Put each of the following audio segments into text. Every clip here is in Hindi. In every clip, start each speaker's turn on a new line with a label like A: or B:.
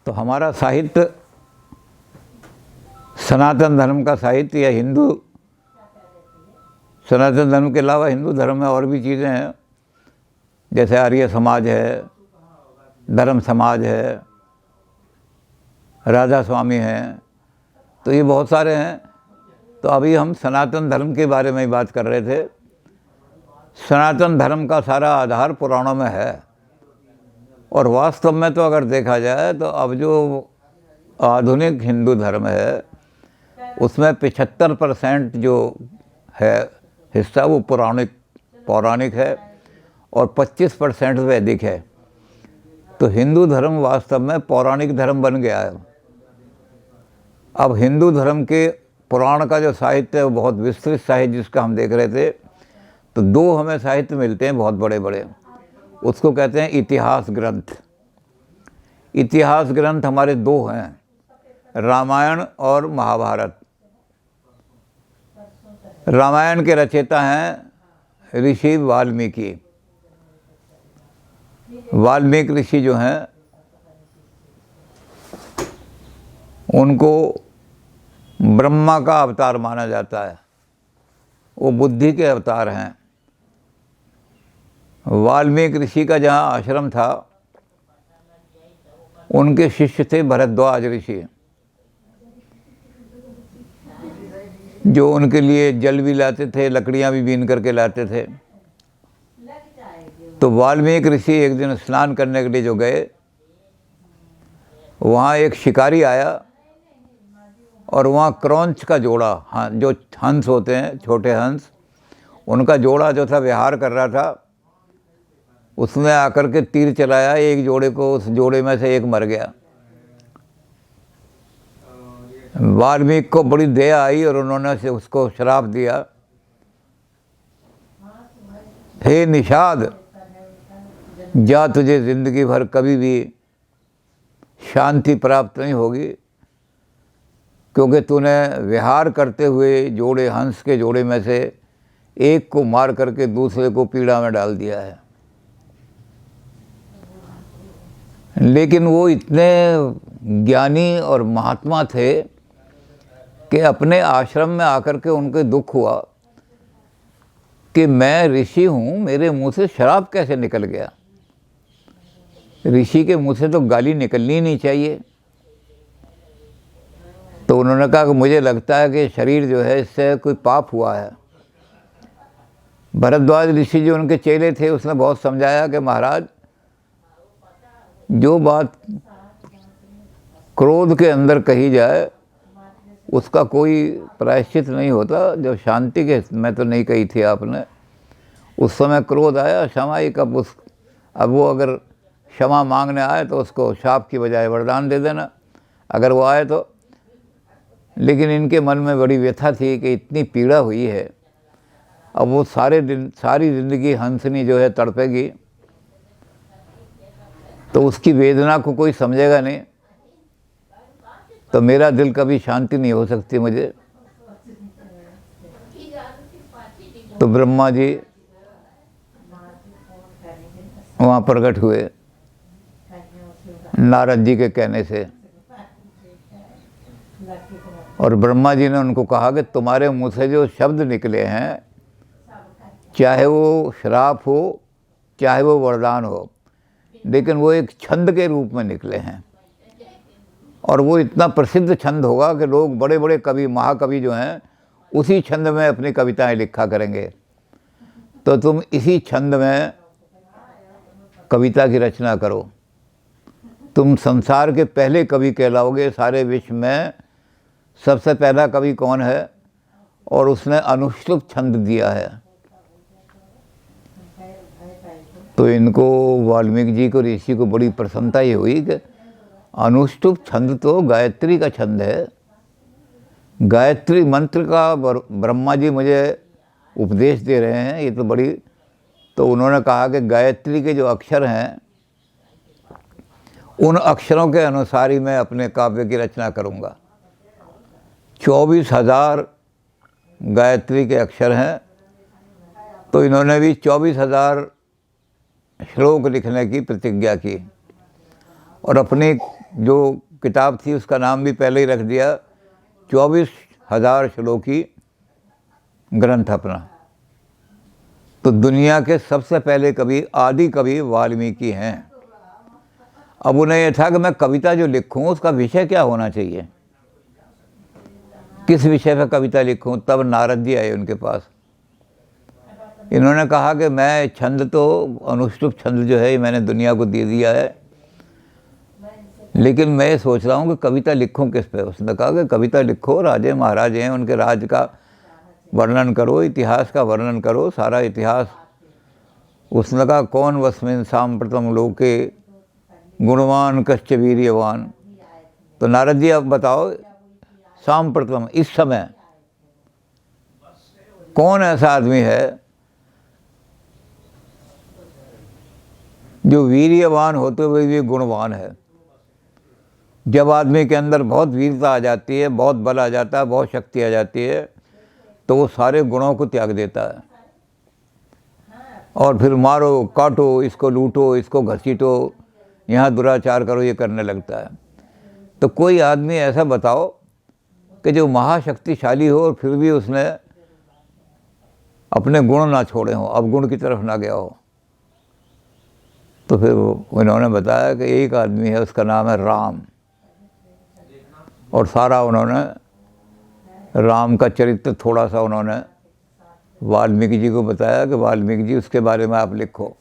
A: तो हमारा साहित्य सनातन धर्म का साहित्य या हिंदू सनातन धर्म के अलावा हिंदू धर्म में और भी चीज़ें हैं, जैसे आर्य समाज है, धर्म समाज है, राधा स्वामी हैं, तो ये बहुत सारे हैं। तो अभी हम सनातन धर्म के बारे में ही बात कर रहे थे। सनातन धर्म का सारा आधार पुराणों में है, और वास्तव में तो अगर देखा जाए तो अब जो आधुनिक हिंदू धर्म है उसमें 75% जो है हिस्सा वो पौराणिक है और 25% वैदिक है। तो हिंदू धर्म वास्तव में पौराणिक धर्म बन गया है। अब हिंदू धर्म के पुराण का जो साहित्य है वो बहुत विस्तृत साहित्य जिसका हम देख रहे थे, तो दो हमें साहित्य मिलते हैं बहुत बड़े बड़े, उसको कहते हैं इतिहास ग्रंथ। इतिहास ग्रंथ हमारे दो हैं, रामायण और महाभारत। रामायण के रचयिता हैं ऋषि वाल्मीकि। वाल्मीकि ऋषि जो हैं उनको ब्रह्मा का अवतार माना जाता है, वो बुद्धि के अवतार हैं। वाल्मीकि ऋषि का जहाँ आश्रम था उनके शिष्य थे भरद्वाज ऋषि, जो उनके लिए जल भी लाते थे, लकड़ियाँ भी बीन करके लाते थे। तो वाल्मीकि ऋषि एक दिन स्नान करने के लिए जो गए, वहाँ एक शिकारी आया और वहाँ क्रौंच का जोड़ा, हाँ जो हंस होते हैं छोटे हंस, उनका जोड़ा जो था विहार कर रहा था। उसने आकर के तीर चलाया एक जोड़े को, उस जोड़े में से एक मर गया। वाल्मीकि को बड़ी दया आई और उन्होंने से उसको श्राप दिया, हे निषाद, जा तुझे जिंदगी भर कभी भी शांति प्राप्त नहीं होगी, क्योंकि तूने विहार करते हुए जोड़े हंस के जोड़े में से एक को मार करके दूसरे को पीड़ा में डाल दिया है। लेकिन वो इतने ज्ञानी और महात्मा थे कि अपने आश्रम में आकर के उनके दुख हुआ कि मैं ऋषि हूँ, मेरे मुंह से शराब कैसे निकल गया। ऋषि के मुंह से तो गाली निकलनी नहीं चाहिए। तो उन्होंने कहा कि मुझे लगता है कि शरीर जो है इससे कोई पाप हुआ है। भरद्वाज ऋषि जो उनके चेले थे उसने बहुत समझाया कि महाराज, जो बात क्रोध के अंदर कही जाए उसका कोई प्रायश्चित नहीं होता। जब शांति के में तो नहीं कही थी आपने, उस समय क्रोध आया, क्षमा ही कब अब वो अगर क्षमा मांगने आए तो उसको शाप की बजाय वरदान दे देना, अगर वो आए तो। लेकिन इनके मन में बड़ी व्यथा थी कि इतनी पीड़ा हुई है, अब वो सारी ज़िंदगी हंसनी जो है तड़पेगी, तो उसकी वेदना को कोई समझेगा नहीं, तो मेरा दिल कभी शांति नहीं हो सकती मुझे। तो ब्रह्मा जी वहाँ प्रकट हुए नारद जी के कहने से, और ब्रह्मा जी ने उनको कहा कि तुम्हारे मुंह से जो शब्द निकले हैं, चाहे वो श्राप हो चाहे वो वरदान हो, लेकिन वो एक छंद के रूप में निकले हैं, और वो इतना प्रसिद्ध छंद होगा कि लोग बड़े बड़े कवि, महाकवि जो हैं उसी छंद में अपनी कविताएं लिखा करेंगे। तो तुम इसी छंद में कविता की रचना करो, तुम संसार के पहले कवि कहलाओगे। सारे विश्व में सबसे पहला कवि कौन है, और उसने अनुश्लुप छंद दिया है। तो इनको वाल्मीकि जी को, ऋषि को बड़ी प्रसन्नता ये हुई कि अनुष्टुप छंद तो गायत्री का छंद है, गायत्री मंत्र का ब्रह्मा जी मुझे उपदेश दे रहे हैं, ये तो बड़ी। तो उन्होंने कहा कि गायत्री के जो अक्षर हैं उन अक्षरों के अनुसार ही मैं अपने काव्य की रचना करूँगा। 24,000 गायत्री के अक्षर हैं, तो इन्होंने भी 24,000 श्लोक लिखने की प्रतिज्ञा की। और अपनी जो किताब थी उसका नाम भी पहले ही रख दिया 24,000 श्लोकी ग्रंथ अपना। तो दुनिया के सबसे पहले कवि, आदि कवि वाल्मीकि हैं। अब उन्हें यह था कि मैं कविता जो लिखूं उसका विषय क्या होना चाहिए, किस विषय पर कविता लिखूं। तब नारद जी आए उनके पास। इन्होंने कहा कि मैं छंद तो अनुष्टुप छंद जो है मैंने दुनिया को दे दिया है, लेकिन मैं सोच रहा हूँ कि कविता लिखूं किस पे। उसने कहा कि कविता लिखो, राजे महाराजे हैं, उनके राज का वर्णन करो, इतिहास का वर्णन करो, सारा इतिहास। उसने कहा कौन वस्मिन् साम्प्रतं लोके गुणवान कश्च वीर्यवान। तो नारद जी अब बताओ, साम्प्रतं इस समय कौन ऐसा आदमी है जो वीर्यवान होते हुए भी गुणवान है। जब आदमी के अंदर बहुत वीरता आ जाती है, बहुत बल आ जाता है, बहुत शक्ति आ जाती है, तो वो सारे गुणों को त्याग देता है और फिर मारो काटो, इसको लूटो, इसको घसीटो, यहाँ दुराचार करो, ये करने लगता है। तो कोई आदमी ऐसा बताओ कि जो महाशक्तिशाली हो और फिर भी उसने अपने गुण ना छोड़े हों, अवगुण की तरफ ना गया हो। तो फिर उन्होंने बताया कि एक आदमी है, उसका नाम है राम। और सारा उन्होंने राम का चरित्र थोड़ा सा उन्होंने वाल्मीकि जी को बताया कि वाल्मीकि जी उसके बारे में आप लिखो।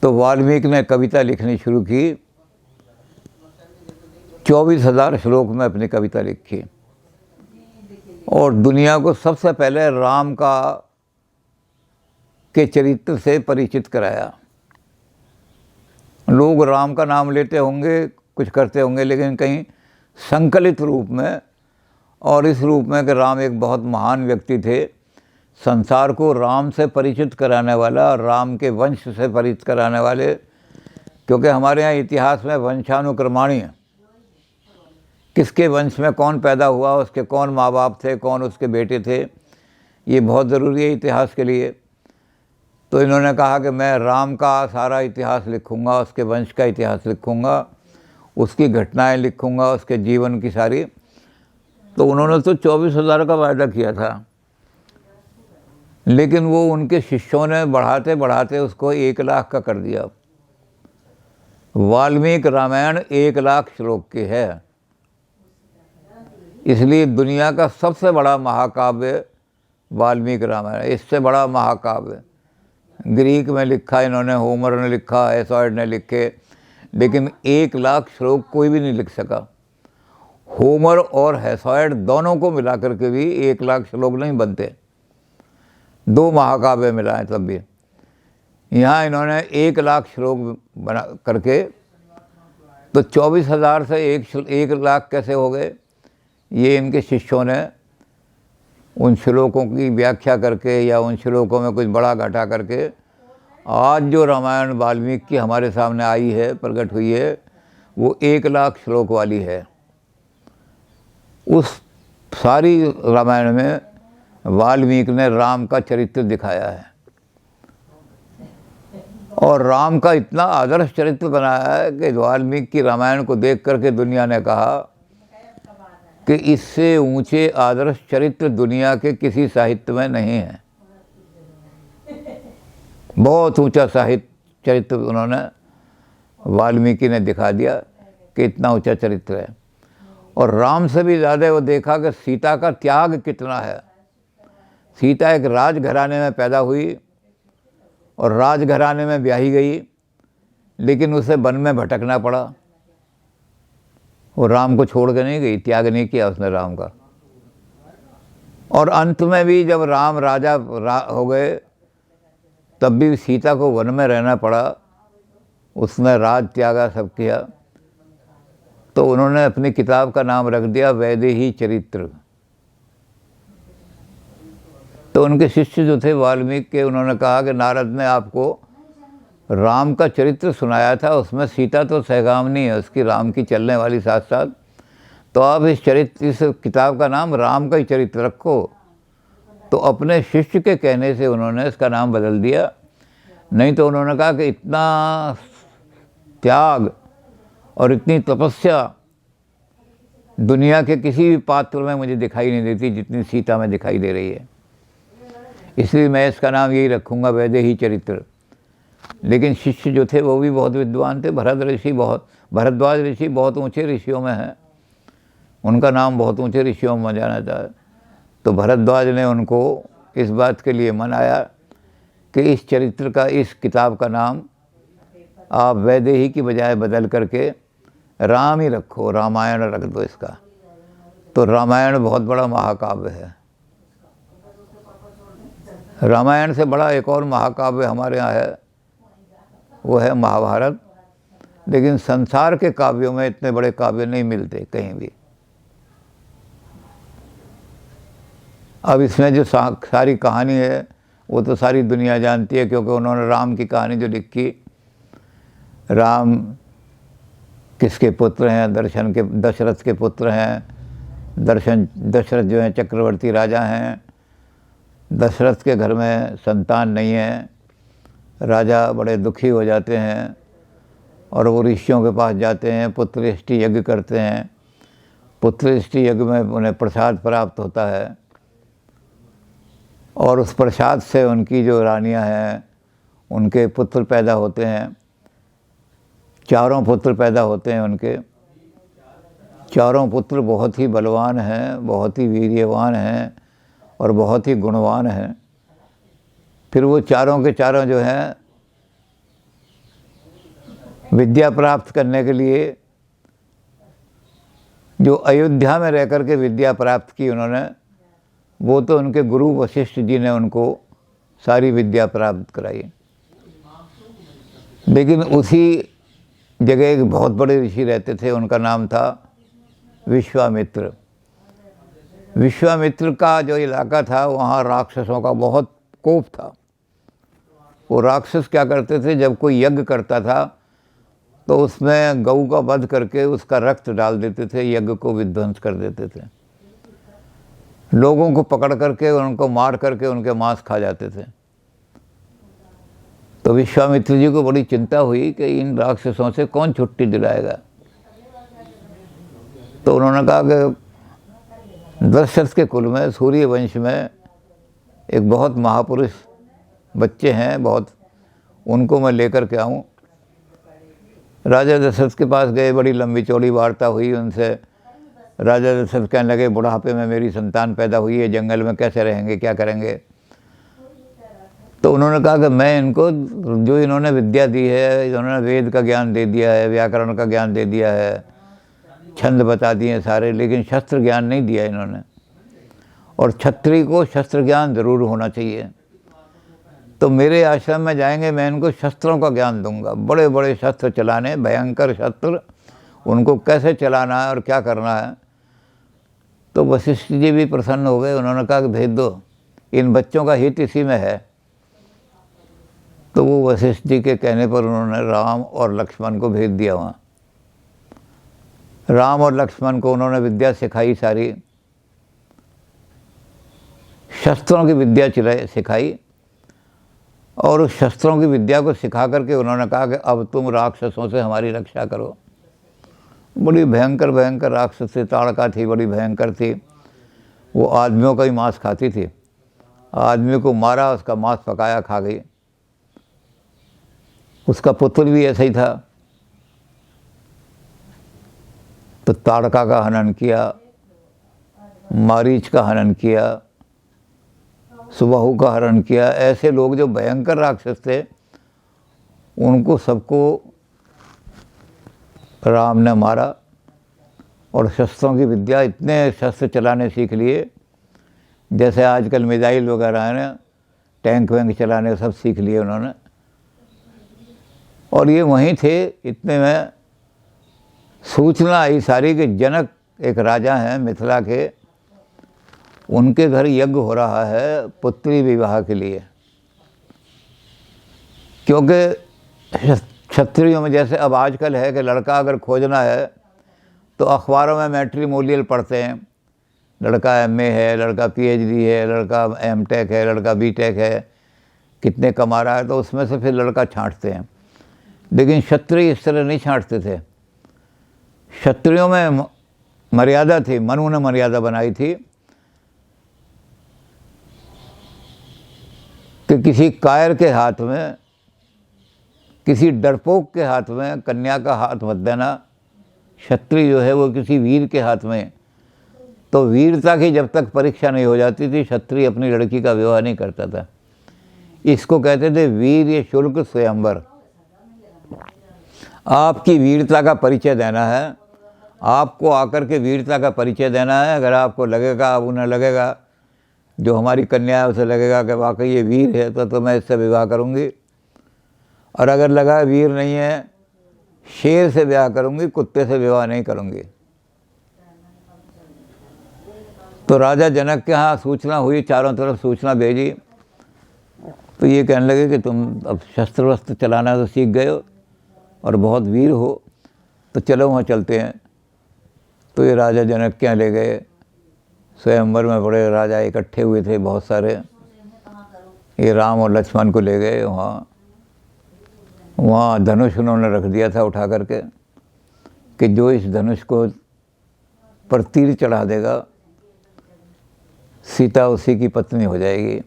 A: तो वाल्मीकि ने कविता लिखनी शुरू की। 24,000 श्लोक में अपनी कविता लिखी और दुनिया को सबसे पहले राम के चरित्र से परिचित कराया। लोग राम का नाम लेते होंगे, कुछ करते होंगे, लेकिन कहीं संकलित रूप में और इस रूप में कि राम एक बहुत महान व्यक्ति थे, संसार को राम से परिचित कराने वाला, राम के वंश से परिचित कराने वाले। क्योंकि हमारे यहाँ इतिहास में वंशानुक्रमणी है, किसके वंश में कौन पैदा हुआ, उसके कौन माँ बाप थे, कौन उसके बेटे थे, ये बहुत ज़रूरी है इतिहास के लिए। तो इन्होंने कहा कि मैं राम का सारा इतिहास लिखूंगा, उसके वंश का इतिहास लिखूंगा, उसकी घटनाएं लिखूंगा, उसके जीवन की सारी। तो उन्होंने तो 24,000 का वायदा किया था, लेकिन वो उनके शिष्यों ने बढ़ाते बढ़ाते उसको 1,00,000 का कर दिया। वाल्मीकि रामायण 1,00,000 श्लोक की है, इसलिए दुनिया का सबसे बड़ा महाकाव्य वाल्मीकि रामायण। इससे बड़ा महाकाव्य ग्रीक में लिखा इन्होंने, होमर ने लिखा, हेसिओड ने लिखे, लेकिन 1,00,000 श्लोक कोई भी नहीं लिख सका। होमर और हेसिओड दोनों को मिला करके भी 1,00,000 श्लोक नहीं बनते, 2 महाकाव्य मिलाए तब भी। यहाँ इन्होंने 1,00,000 श्लोक बना करके, तो 24,000 से 1,00,000 कैसे हो गए, ये इनके शिष्यों ने उन श्लोकों की व्याख्या करके या उन श्लोकों में कुछ बड़ा घटा करके आज जो रामायण वाल्मीकि की हमारे सामने आई है, प्रकट हुई है, वो 1,00,000 श्लोक वाली है। उस सारी रामायण में वाल्मीकि ने राम का चरित्र दिखाया है और राम का इतना आदर्श चरित्र बनाया है कि वाल्मीकि की रामायण को देख करके दुनिया ने कहा कि इससे ऊंचे आदर्श चरित्र दुनिया के किसी साहित्य में नहीं है। बहुत ऊंचा साहित्य चरित्र उन्होंने वाल्मीकि ने दिखा दिया कि इतना ऊंचा चरित्र है। और राम से भी ज़्यादा वो देखा कि सीता का त्याग कितना है। सीता एक राजघराने में पैदा हुई और राजघराने में ब्याही गई, लेकिन उसे वन में भटकना पड़ा। वो राम को छोड़ के नहीं गई, त्याग नहीं किया उसने राम का। और अंत में भी जब राम राजा हो गए तब भी सीता को वन में रहना पड़ा, उसने राज त्यागा, सब किया। तो उन्होंने अपनी किताब का नाम रख दिया वैदेही चरित्र। तो उनके शिष्य जो थे वाल्मीकि के, उन्होंने कहा कि नारद ने आपको राम का चरित्र सुनाया था, उसमें सीता तो सहगामिनी है, उसकी राम की चलने वाली साथ साथ, तो आप इस किताब का नाम राम का ही चरित्र रखो। तो अपने शिष्य के कहने से उन्होंने इसका नाम बदल दिया। नहीं तो उन्होंने कहा कि इतना त्याग और इतनी तपस्या दुनिया के किसी भी पात्र में मुझे दिखाई नहीं देती जितनी सीता में दिखाई दे रही है। इसलिए मैं इसका नाम यही रखूँगा, वैदेही चरित्र। लेकिन शिष्य जो थे वो भी बहुत विद्वान थे। भरद्वाज ऋषि बहुत ऊंचे ऋषियों में हैं, उनका नाम बहुत ऊंचे ऋषियों में जाना था। तो भरद्वाज ने उनको इस बात के लिए मनाया कि इस चरित्र का, इस किताब का नाम आप वैदेही की बजाय बदल करके राम ही रखो, रामायण रख दो इसका। तो रामायण बहुत बड़ा महाकाव्य है। रामायण से बड़ा एक और महाकाव्य हमारे यहाँ है, वो है महाभारत। लेकिन संसार के काव्यों में इतने बड़े काव्य नहीं मिलते कहीं भी। अब इसमें जो सारी कहानी है वो तो सारी दुनिया जानती है, क्योंकि उन्होंने राम की कहानी जो लिखी, राम किसके पुत्र हैं? दशरथ के पुत्र हैं। दशरथ जो हैं चक्रवर्ती राजा हैं। दशरथ के घर में संतान नहीं है, राजा बड़े दुखी हो जाते हैं और वो ऋषियों के पास जाते हैं, पुत्रष्टि यज्ञ करते हैं। पुत्रष्टि यज्ञ में उन्हें प्रसाद प्राप्त होता है और उस प्रसाद से उनकी जो रानियां हैं उनके पुत्र पैदा होते हैं। 4 पुत्र पैदा होते हैं उनके। 4 पुत्र बहुत ही बलवान हैं, बहुत ही वीर्यवान हैं और बहुत ही गुणवान हैं। फिर वो 4 के 4 जो हैं विद्या प्राप्त करने के लिए, जो अयोध्या में रह कर के विद्या प्राप्त की उन्होंने, वो तो उनके गुरु वशिष्ठ जी ने उनको सारी विद्या प्राप्त कराई। लेकिन उसी जगह एक बहुत बड़े ऋषि रहते थे, उनका नाम था विश्वामित्र। विश्वामित्र का जो इलाका था वहाँ राक्षसों का बहुत कोप था। वो राक्षस क्या करते थे, जब कोई यज्ञ करता था तो उसमें गऊ का वध करके उसका रक्त डाल देते थे, यज्ञ को विध्वंस कर देते थे। लोगों को पकड़ करके उनको मार करके उनके मांस खा जाते थे। तो विश्वामित्र जी को बड़ी चिंता हुई कि इन राक्षसों से कौन छुट्टी दिलाएगा। तो उन्होंने कहा कि दशरथ के कुल में, सूर्य वंश में एक बहुत महापुरुष बच्चे हैं, बहुत, उनको मैं लेकर के आऊँ। राजा दशरथ के पास गए, बड़ी लंबी चौड़ी वार्ता हुई उनसे। राजा दशरथ कहने लगे, बुढ़ापे में मेरी संतान पैदा हुई है, जंगल में कैसे रहेंगे, क्या करेंगे? तो उन्होंने कहा कि मैं इनको, जो इन्होंने विद्या दी है, इन्होंने वेद का ज्ञान दे दिया है, व्याकरण का ज्ञान दे दिया है, छंद बता दिए सारे, लेकिन शस्त्र ज्ञान नहीं दिया इन्होंने। और क्षत्रिय को शस्त्र ज्ञान जरूर होना चाहिए। तो मेरे आश्रम में जाएंगे, मैं इनको शस्त्रों का ज्ञान दूंगा, बड़े बड़े शस्त्र चलाने, भयंकर शस्त्र, उनको कैसे चलाना है और क्या करना है। तो वशिष्ठ जी भी प्रसन्न हो गए। उन्होंने कहा कि भेज दो, इन बच्चों का हित इसी में है। तो वो वशिष्ठ जी के कहने पर उन्होंने राम और लक्ष्मण को भेज दिया वहाँ। राम और लक्ष्मण को उन्होंने विद्या सिखाई, सारी शस्त्रों की विद्या सिखाई। और उस शस्त्रों की विद्या को सिखा करके उन्होंने कहा कि अब तुम राक्षसों से हमारी रक्षा करो। बड़ी भयंकर भयंकर राक्षस थी, ताड़का थी, बड़ी भयंकर थी। वो आदमियों का ही मांस खाती थी। आदमी को मारा, उसका मांस पकाया, खा गई। उसका पुत्र भी ऐसा ही था। तो ताड़का का हनन किया, मारीच का हनन किया, सुबाहु का हरण किया। ऐसे लोग जो भयंकर राक्षस थे, उनको सबको राम ने मारा। और शस्त्रों की विद्या, इतने शस्त्र चलाने सीख लिए, जैसे आजकल मिसाइल वगैरह है ना, टैंक वैंक चलाने सब सीख लिए उन्होंने। और ये वहीं थे, इतने में सूचना आई सारी कि जनक एक राजा हैं मिथिला के, उनके घर यज्ञ हो रहा है पुत्री विवाह के लिए। क्योंकि क्षत्रियों में जैसे अब आजकल है कि लड़का अगर खोजना है तो अखबारों में मैट्रिमोनियल पढ़ते हैं, लड़का एमए है, लड़का पीएचडी है, लड़का एमटेक है, लड़का बीटेक है, कितने कमा रहा है, तो उसमें से फिर लड़का छांटते हैं। लेकिन क्षत्रिय इस तरह नहीं छांटते थे। क्षत्रियों में मर्यादा थी, मनु ने मर्यादा बनाई थी कि किसी कायर के हाथ में, किसी डरपोक के हाथ में कन्या का हाथ मत देना। क्षत्रिय जो है वो किसी वीर के हाथ में, तो वीरता की जब तक परीक्षा नहीं हो जाती थी क्षत्रिय अपनी लड़की का विवाह नहीं करता था। इसको कहते थे वीर शुल्क स्वयंवर। आपकी वीरता का परिचय देना है, आपको आकर के वीरता का परिचय देना है। अगर आपको लगेगा, अब उन्हें लगेगा, जो हमारी कन्या है उसे लगेगा कि वाकई ये वीर है, तो मैं इससे विवाह करूंगी। और अगर लगा वीर नहीं है, शेर से विवाह करूंगी, कुत्ते से विवाह नहीं करूंगी। तो राजा जनक के यहाँ सूचना हुई, चारों तरफ सूचना भेजी, तो ये कहने लगे कि तुम अब शस्त्र वस्त्र चलाना तो सीख गए हो और बहुत वीर हो, तो चलो वहाँ चलते हैं। तो ये राजा जनक के यहाँ ले गए। स्वयंवर में बड़े राजा इकट्ठे हुए थे बहुत सारे। ये राम और लक्ष्मण को ले गए वहाँ धनुष उन्होंने रख दिया था उठा करके कि जो इस धनुष को पर तीर चढ़ा देगा सीता उसी की पत्नी हो जाएगी।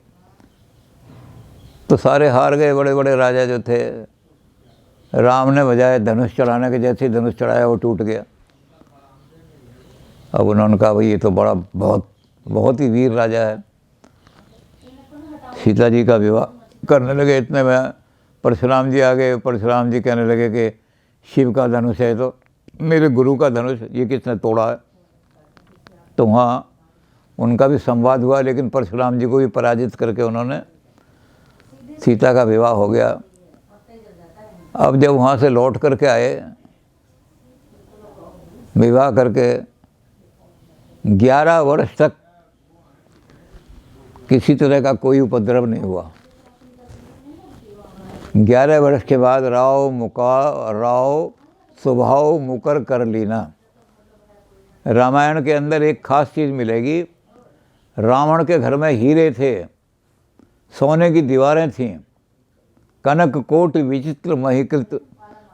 A: तो सारे हार गए, बड़े बड़े राजा जो थे। राम ने बजाय धनुष चढ़ाने के, जैसे ही धनुष चढ़ाया वो टूट गया। अब उन्होंने कहा भाई ये तो बड़ा बहुत ही वीर राजा है। सीता जी का विवाह करने लगे, इतने में परशुराम जी आ गए। परशुराम जी कहने लगे कि शिव का धनुष है तो मेरे गुरु का धनुष, ये किसने तोड़ा है। तो वहाँ उनका भी संवाद हुआ, लेकिन परशुराम जी को भी पराजित करके उन्होंने सीता का विवाह हो गया। अब जब वहाँ से लौट करके आए, विवाह करके 11 वर्ष तक किसी तरह का कोई उपद्रव नहीं हुआ। 11 वर्ष के बाद राव स्वभाव मुकर कर लीना। रामायण के अंदर एक खास चीज़ मिलेगी। रावण के घर में हीरे थे, सोने की दीवारें थीं, कनक कोट विचित्र महिकृत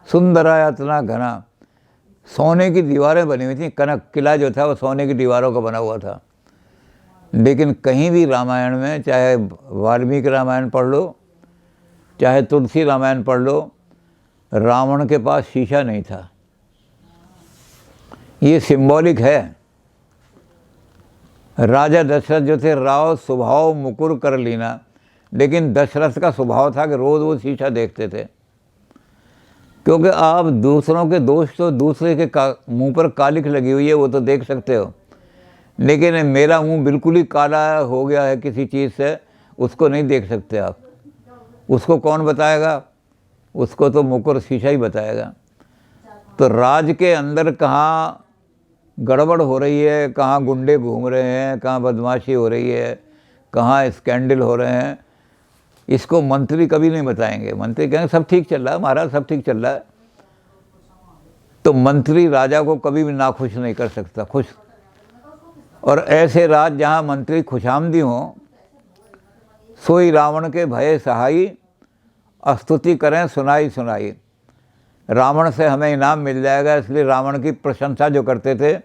A: सुंदरायतना घना। सोने की दीवारें बनी हुई थी। कनक किला जो था वो सोने की दीवारों का बना हुआ था। लेकिन कहीं भी रामायण में, चाहे वाल्मीकि रामायण पढ़ लो, चाहे तुलसी रामायण पढ़ लो, रावण के पास शीशा नहीं था। ये सिंबॉलिक है। राजा दशरथ जो थे, राव स्वभाव मुकुर कर लीना, लेकिन दशरथ का स्वभाव था कि रोज़ वो शीशा देखते थे। क्योंकि आप दूसरों के दोष तो दूसरे के मुंह पर कालिख लगी हुई है वो तो देख सकते हो, लेकिन मेरा मुंह बिल्कुल ही काला हो गया है किसी चीज़ से, उसको नहीं देख सकते आप। उसको कौन बताएगा? उसको तो मुकुर शीशा ही बताएगा। तो राज के अंदर कहाँ गड़बड़ हो रही है, कहाँ गुंडे घूम रहे हैं, कहाँ बदमाशी हो रही है, कहाँ स्कैंडल हो रहे हैं, इसको मंत्री कभी नहीं बताएंगे। मंत्री कहेंगे सब ठीक चल रहा है महाराज, सब ठीक चल रहा है। तो मंत्री राजा को कभी भी नाखुश नहीं कर सकता, खुश। और ऐसे राज जहाँ मंत्री खुशामदी हों, सोई रावण के भय सहाई, स्तुति करें सुनाई सुनाई। रावण से हमें इनाम मिल जाएगा, इसलिए रावण की प्रशंसा जो करते थे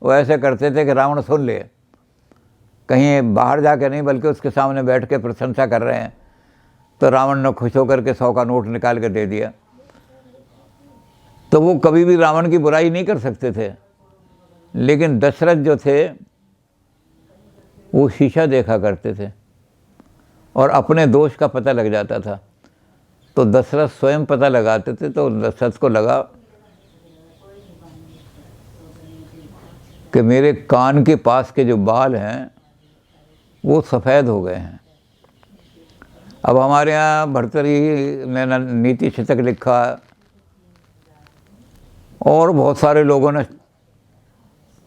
A: वो ऐसे करते थे कि रावण सुन ले, कहीं बाहर जाके नहीं बल्कि उसके सामने बैठ के प्रशंसा कर रहे हैं। तो रावण ने खुश होकर के 100 का नोट निकाल के दे दिया। तो वो कभी भी रावण की बुराई नहीं कर सकते थे। लेकिन दशरथ जो थे वो शीशा देखा करते थे और अपने दोष का पता लग जाता था। तो दशरथ स्वयं पता लगाते थे। तो दशरथ को लगा कि मेरे कान के पास के जो बाल हैं वो सफ़ेद हो गए हैं। अब हमारे यहाँ भर्तृहरि ने नीति शतक लिखा और बहुत सारे लोगों ने,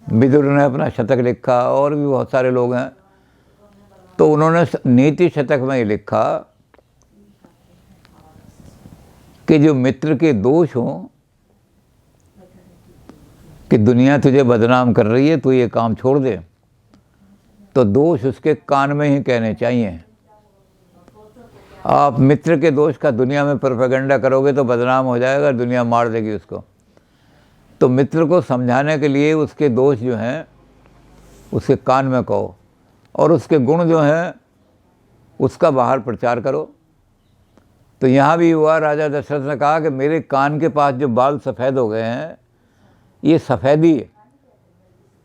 A: विदुर ने अपना शतक लिखा और भी बहुत सारे लोग हैं। तो उन्होंने नीति शतक में ही लिखा कि जो मित्र के दोष हों, कि दुनिया तुझे बदनाम कर रही है, तू ये काम छोड़ दे, तो दोष उसके कान में ही कहने चाहिए। आप मित्र के दोष का दुनिया में प्रोपेगेंडा करोगे तो बदनाम हो जाएगा, दुनिया मार देगी उसको। तो मित्र को समझाने के लिए उसके दोष जो हैं उसके कान में कहो, और उसके गुण जो हैं उसका बाहर प्रचार करो। तो यहाँ भी हुआ, राजा दशरथ ने कहा कि मेरे कान के पास जो बाल सफ़ेद हो गए हैं, ये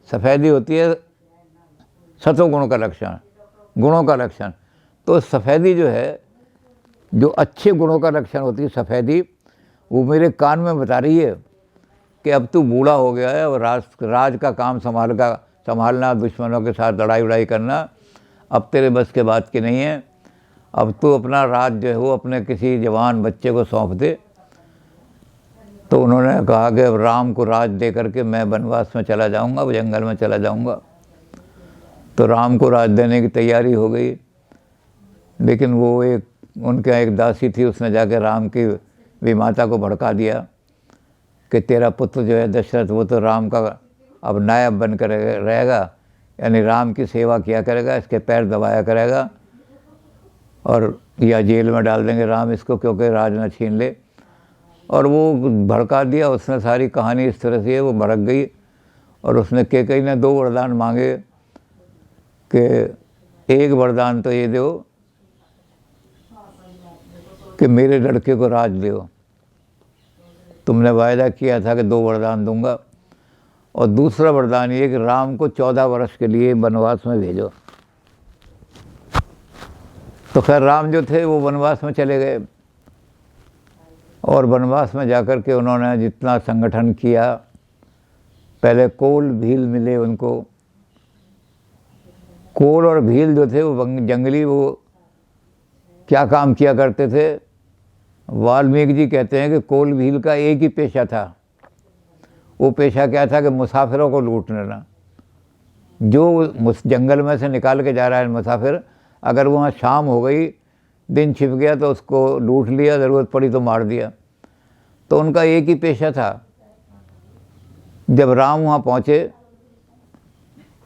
A: सफ़ेदी होती है सतोगुण का लक्षण, गुणों का लक्षण। तो सफ़ेदी जो है, जो अच्छे गुणों का लक्षण होती है सफ़ेदी, वो मेरे कान में बता रही है कि अब तू बूढ़ा हो गया है और राज का काम संभालना, दुश्मनों के साथ लड़ाई उड़ाई करना अब तेरे बस के बात की नहीं है। अब तू अपना राज जो है वो अपने किसी जवान बच्चे को सौंप दे। तो उन्होंने कहा कि अब राम को राज दे करके मैं वनवास में चला जाऊंगा, वो जंगल में चला जाऊंगा। तो राम को राज देने की तैयारी हो गई, लेकिन वो उनके एक दासी थी, उसने जाके राम की विमाता को भड़का दिया कि तेरा पुत्र जो है दशरथ, वो तो राम का अब नायब बन कर रहेगा, यानी राम की सेवा किया करेगा, इसके पैर दबाया करेगा, और या जेल में डाल देंगे राम इसको, क्योंकि राज न छीन ले। और वो भड़का दिया उसने। सारी कहानी इस तरह से है, वो भड़क गई और उसने कैकेयी ने 2 वरदान मांगे कि एक वरदान तो ये दो कि मेरे लड़के को राज दो, तुमने वायदा किया था कि 2 वरदान दूंगा, और दूसरा वरदान ये कि राम को 14 वर्ष के लिए वनवास में भेजो। तो खैर राम जो थे वो वनवास में चले गए, और वनवास में जाकर के उन्होंने जितना संगठन किया, पहले कोल भील मिले उनको। कोल और भील जो थे वो जंगली, वो क्या काम किया करते थे? वाल्मीकि जी कहते हैं कि कोल भील का एक ही पेशा था। वो पेशा क्या था कि मुसाफिरों को लूट लेना। जो जंगल में से निकाल के जा रहा है मुसाफिर, अगर वहाँ शाम हो गई, दिन छिप गया, तो उसको लूट लिया, ज़रूरत पड़ी तो मार दिया। तो उनका एक ही पेशा था। जब राम वहाँ पहुँचे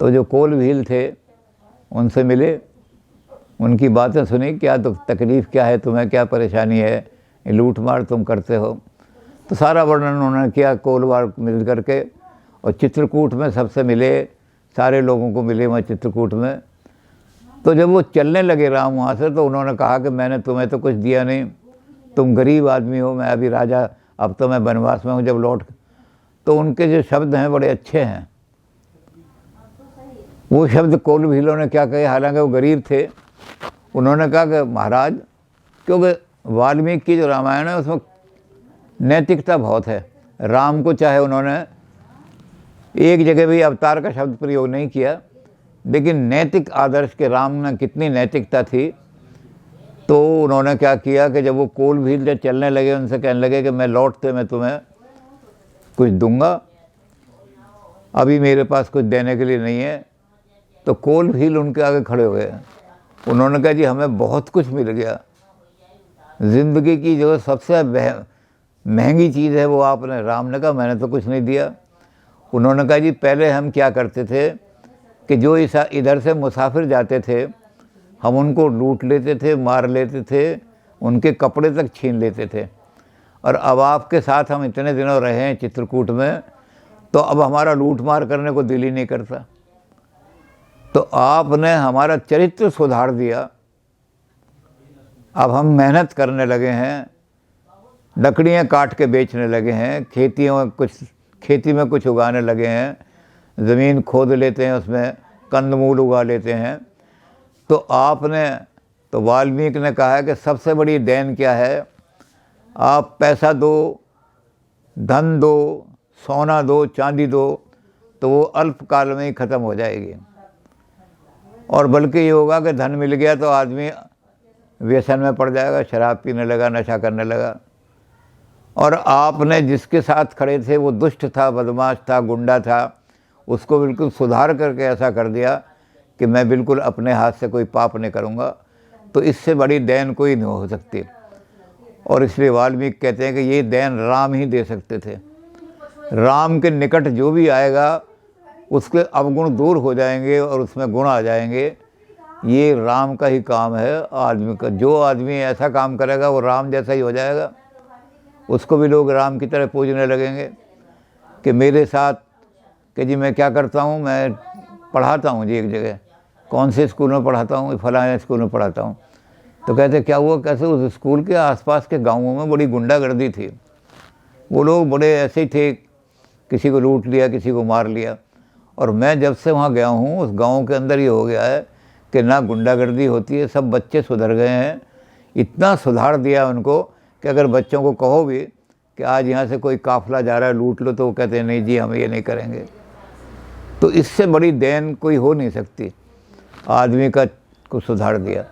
A: तो जो कोल भील थे उनसे मिले, उनकी बातें सुनी, क्या तो तकलीफ़ क्या है तुम्हें, क्या परेशानी है, लूट मार तुम करते हो। तो सारा वर्णन उन्होंने किया कोलवार मिल करके, और चित्रकूट में सबसे मिले, सारे लोगों को मिले वहाँ चित्रकूट में। तो जब वो चलने लगे राम वहाँ से, तो उन्होंने कहा कि मैंने तुम्हें तो कुछ दिया नहीं, तुम गरीब आदमी हो, मैं अभी राजा, अब तो मैं वनवास में हूँ जब लौट। तो उनके जो शब्द हैं बड़े अच्छे हैं। वो शब्द कोल भीलों ने क्या कहे, हालांकि वो गरीब थे, उन्होंने कहा कि महाराज, क्योंकि वाल्मीकि की जो रामायण है उसमें नैतिकता बहुत है। राम को चाहे उन्होंने एक जगह भी अवतार का शब्द प्रयोग नहीं किया, लेकिन नैतिक आदर्श के राम में कितनी नैतिकता थी। तो उन्होंने क्या किया कि जब वो कोल भील जब चलने लगे, उनसे कहने लगे कि मैं लौटते मैं तुम्हें कुछ दूंगा, अभी मेरे पास कुछ देने के लिए नहीं है। तो कोल भील उनके आगे खड़े हो गए। उन्होंने कहा जी हमें बहुत कुछ मिल गया, ज़िंदगी की जो सबसे महंगी चीज़ है वो आपने, राम ने कहा मैंने तो कुछ नहीं दिया। उन्होंने कहा जी पहले हम क्या करते थे कि जो इधर से मुसाफिर जाते थे हम उनको लूट लेते थे, मार लेते थे, उनके कपड़े तक छीन लेते थे, और अब आपके साथ हम इतने दिनों रहे हैं चित्रकूट में, तो अब हमारा लूट मार करने को दिल ही नहीं करता। तो आपने हमारा चरित्र सुधार दिया, अब हम मेहनत करने लगे हैं, लकड़ियाँ काट के बेचने लगे हैं, खेती में कुछ उगाने लगे हैं, ज़मीन खोद लेते हैं, उसमें कंदमूल उगा लेते हैं। तो वाल्मीकि ने कहा है कि सबसे बड़ी देन क्या है, आप पैसा दो, धन दो, सोना दो, चांदी दो, तो वो अल्पकाल में ही ख़त्म हो जाएगी। और बल्कि ये होगा कि धन मिल गया तो आदमी व्यसन में पड़ जाएगा, शराब पीने लगा, नशा करने लगा। और आपने जिसके साथ खड़े थे वो दुष्ट था, बदमाश था, गुंडा था, उसको बिल्कुल सुधार करके ऐसा कर दिया कि मैं बिल्कुल अपने हाथ से कोई पाप नहीं करूँगा। तो इससे बड़ी देन कोई नहीं हो सकती। और इसलिए वाल्मीकि कहते हैं कि ये देन राम ही दे सकते थे। राम के निकट जो भी आएगा उसके अवगुण दूर हो जाएंगे और उसमें गुण आ जाएंगे। ये राम का ही काम है आदमी का। जो आदमी ऐसा काम करेगा वो राम जैसा ही हो जाएगा, उसको भी लोग राम की तरह पूजने लगेंगे। कि मेरे साथ कि जी मैं क्या करता हूँ, मैं पढ़ाता हूँ जी एक जगह। कौन से स्कूल में पढ़ाता हूँ? फलाने स्कूल में पढ़ाता हूँ। तो कहते क्या हुआ? कैसे उस स्कूल के आसपास के गाँवों में बड़ी गुंडागर्दी थी। वो लोग बड़े ऐसे ही थे, किसी को लूट लिया, किसी को मार लिया। और मैं जब से वहाँ गया हूँ, उस गांव के अंदर ये हो गया है कि ना गुंडागर्दी होती है, सब बच्चे सुधर गए हैं। इतना सुधार दिया उनको कि अगर बच्चों को कहो भी कि आज यहाँ से कोई काफिला जा रहा है, लूट लो, तो वो कहते हैं नहीं जी हम ये नहीं करेंगे। तो इससे बड़ी देन कोई हो नहीं सकती, आदमी का को सुधार दिया।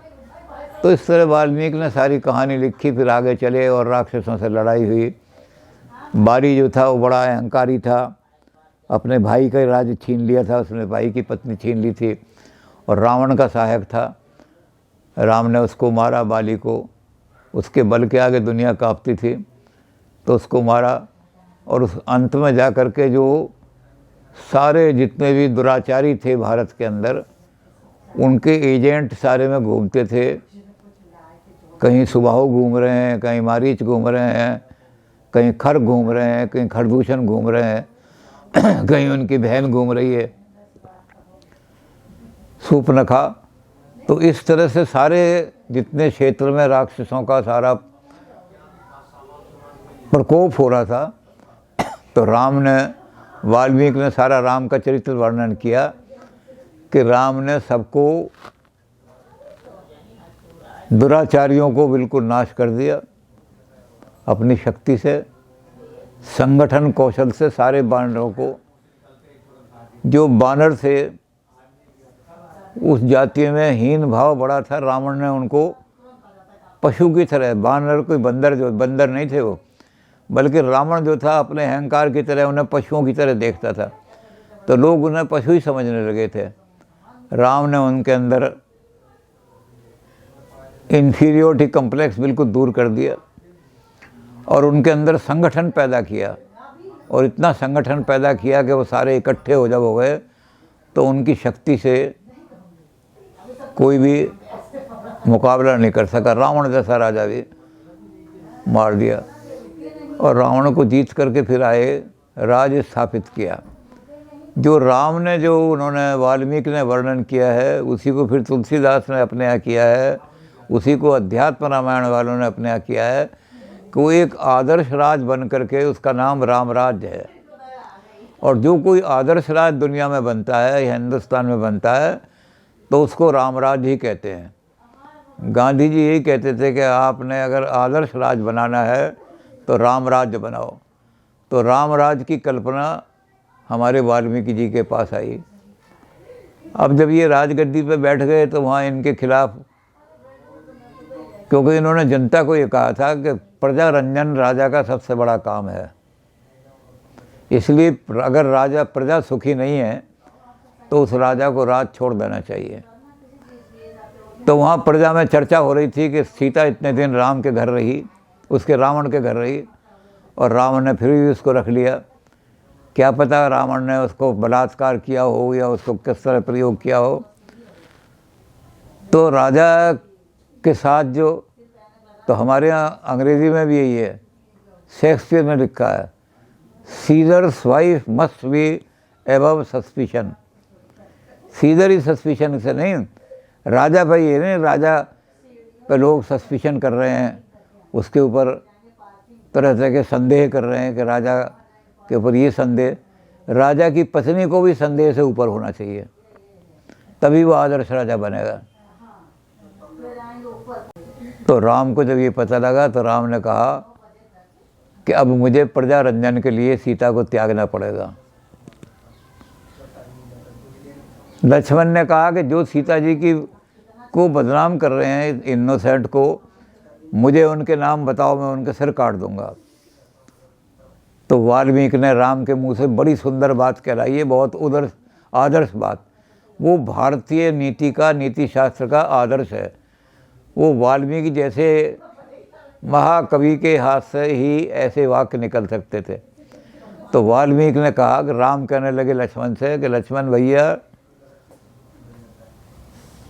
A: तो इस तरह वाल्मीकि ने सारी कहानी लिखी। फिर आगे चले और राक्षसों से लड़ाई हुई। बारी जो था वो बड़ा अहंकारी था, अपने भाई का राज्य छीन लिया था उसने, भाई की पत्नी छीन ली थी और रावण का सहायक था। राम ने उसको मारा, बाली को। उसके बल के आगे दुनिया कांपती थी, तो उसको मारा। और उस अंत में जा कर के जो सारे जितने भी दुराचारी थे भारत के अंदर, उनके एजेंट सारे में घूमते थे। कहीं सुबाहु घूम रहे हैं, कहीं मारीच घूम रहे हैं, कहीं खर घूम रहे हैं, कहीं खरदूषण घूम रहे हैं, कहीं उनकी बहन घूम रही है सूपनखा। तो इस तरह से सारे जितने क्षेत्र में राक्षसों का सारा प्रकोप हो रहा था, तो राम ने, वाल्मीकि ने सारा राम का चरित्र वर्णन किया कि राम ने सबको, दुराचारियों को बिल्कुल नाश कर दिया अपनी शक्ति से, संगठन कौशल से। सारे बानरों को, जो बानर थे उस जाति में हीन भाव बड़ा था, रावण ने उनको पशु की तरह, बानर कोई बंदर, जो बंदर नहीं थे वो, बल्कि रावण जो था अपने अहंकार की तरह उन्हें पशुओं की तरह देखता था। तो लोग उन्हें पशु ही समझने लगे थे। राम ने उनके अंदर इन्फीरियोरिटी कम्प्लेक्स बिल्कुल दूर कर दिया और उनके अंदर संगठन पैदा किया। और इतना संगठन पैदा किया कि वो सारे इकट्ठे हो जब हो गए, तो उनकी शक्ति से कोई भी मुकाबला नहीं कर सका। रावण जैसा राजा भी मार दिया और रावण को जीत करके फिर आए, राज स्थापित किया। जो राम ने, जो उन्होंने, वाल्मीकि ने वर्णन किया है, उसी को फिर तुलसीदास ने अपने यहाँ किया है, उसी को अध्यात्म रामायण वालों ने अपने यहाँ किया है कि वो एक आदर्श राज बन करके, उसका नाम राम राज्य है। और जो कोई आदर्श राज दुनिया में बनता है या हिंदुस्तान में बनता है, तो उसको राम राज्य ही कहते हैं। गांधी जी यही कहते थे कि आपने अगर आदर्श राज बनाना है तो राम राज्य बनाओ। तो राम राज्य की कल्पना हमारे वाल्मीकि जी के पास आई। अब जब ये राजगद्दी पे बैठ गए तो वहाँ इनके खिलाफ, क्योंकि इन्होंने जनता को ये कहा था कि प्रजा रंजन राजा का सबसे बड़ा काम है, इसलिए अगर राजा, प्रजा सुखी नहीं है तो उस राजा को राज छोड़ देना चाहिए। तो वहाँ प्रजा में चर्चा हो रही थी कि सीता इतने दिन राम के घर रही, उसके रावण के घर रही, और रावण ने फिर भी उसको रख लिया। क्या पता रावण ने उसको बलात्कार किया हो या उसको किस तरह प्रयोग किया हो। तो राजा के साथ जो, तो हमारे यहाँ अंग्रेज़ी में भी यही है, शेक्सपियर ने लिखा है, Caesar's wife must be above suspicion. Caesar ही सस्पिशन से नहीं, राजा भाई ये नहीं, राजा पे लोग सस्पिशन कर रहे हैं, उसके ऊपर तरह तरह के संदेह कर रहे हैं कि राजा के ऊपर ये संदेह, राजा की पत्नी को भी संदेह से ऊपर होना चाहिए, तभी वो आदर्श राजा बनेगा। तो राम को जब ये पता लगा तो राम ने कहा कि अब मुझे प्रजा रंजन के लिए सीता को त्यागना पड़ेगा। लक्ष्मण ने कहा कि जो सीता जी की को बदनाम कर रहे हैं, इनोसेंट को, मुझे उनके नाम बताओ, मैं उनके सिर काट दूंगा। तो वाल्मीकि ने राम के मुंह से बड़ी सुंदर बात कहलाई, ये बहुत उदर आदर्श बात, वो भारतीय नीति का, नीति शास्त्र का आदर्श है। वो वाल्मीकि जैसे महाकवि के हाथ से ही ऐसे वाक्य निकल सकते थे। तो वाल्मीकि ने कहा कि राम कहने लगे लक्ष्मण से कि लक्ष्मण भैया,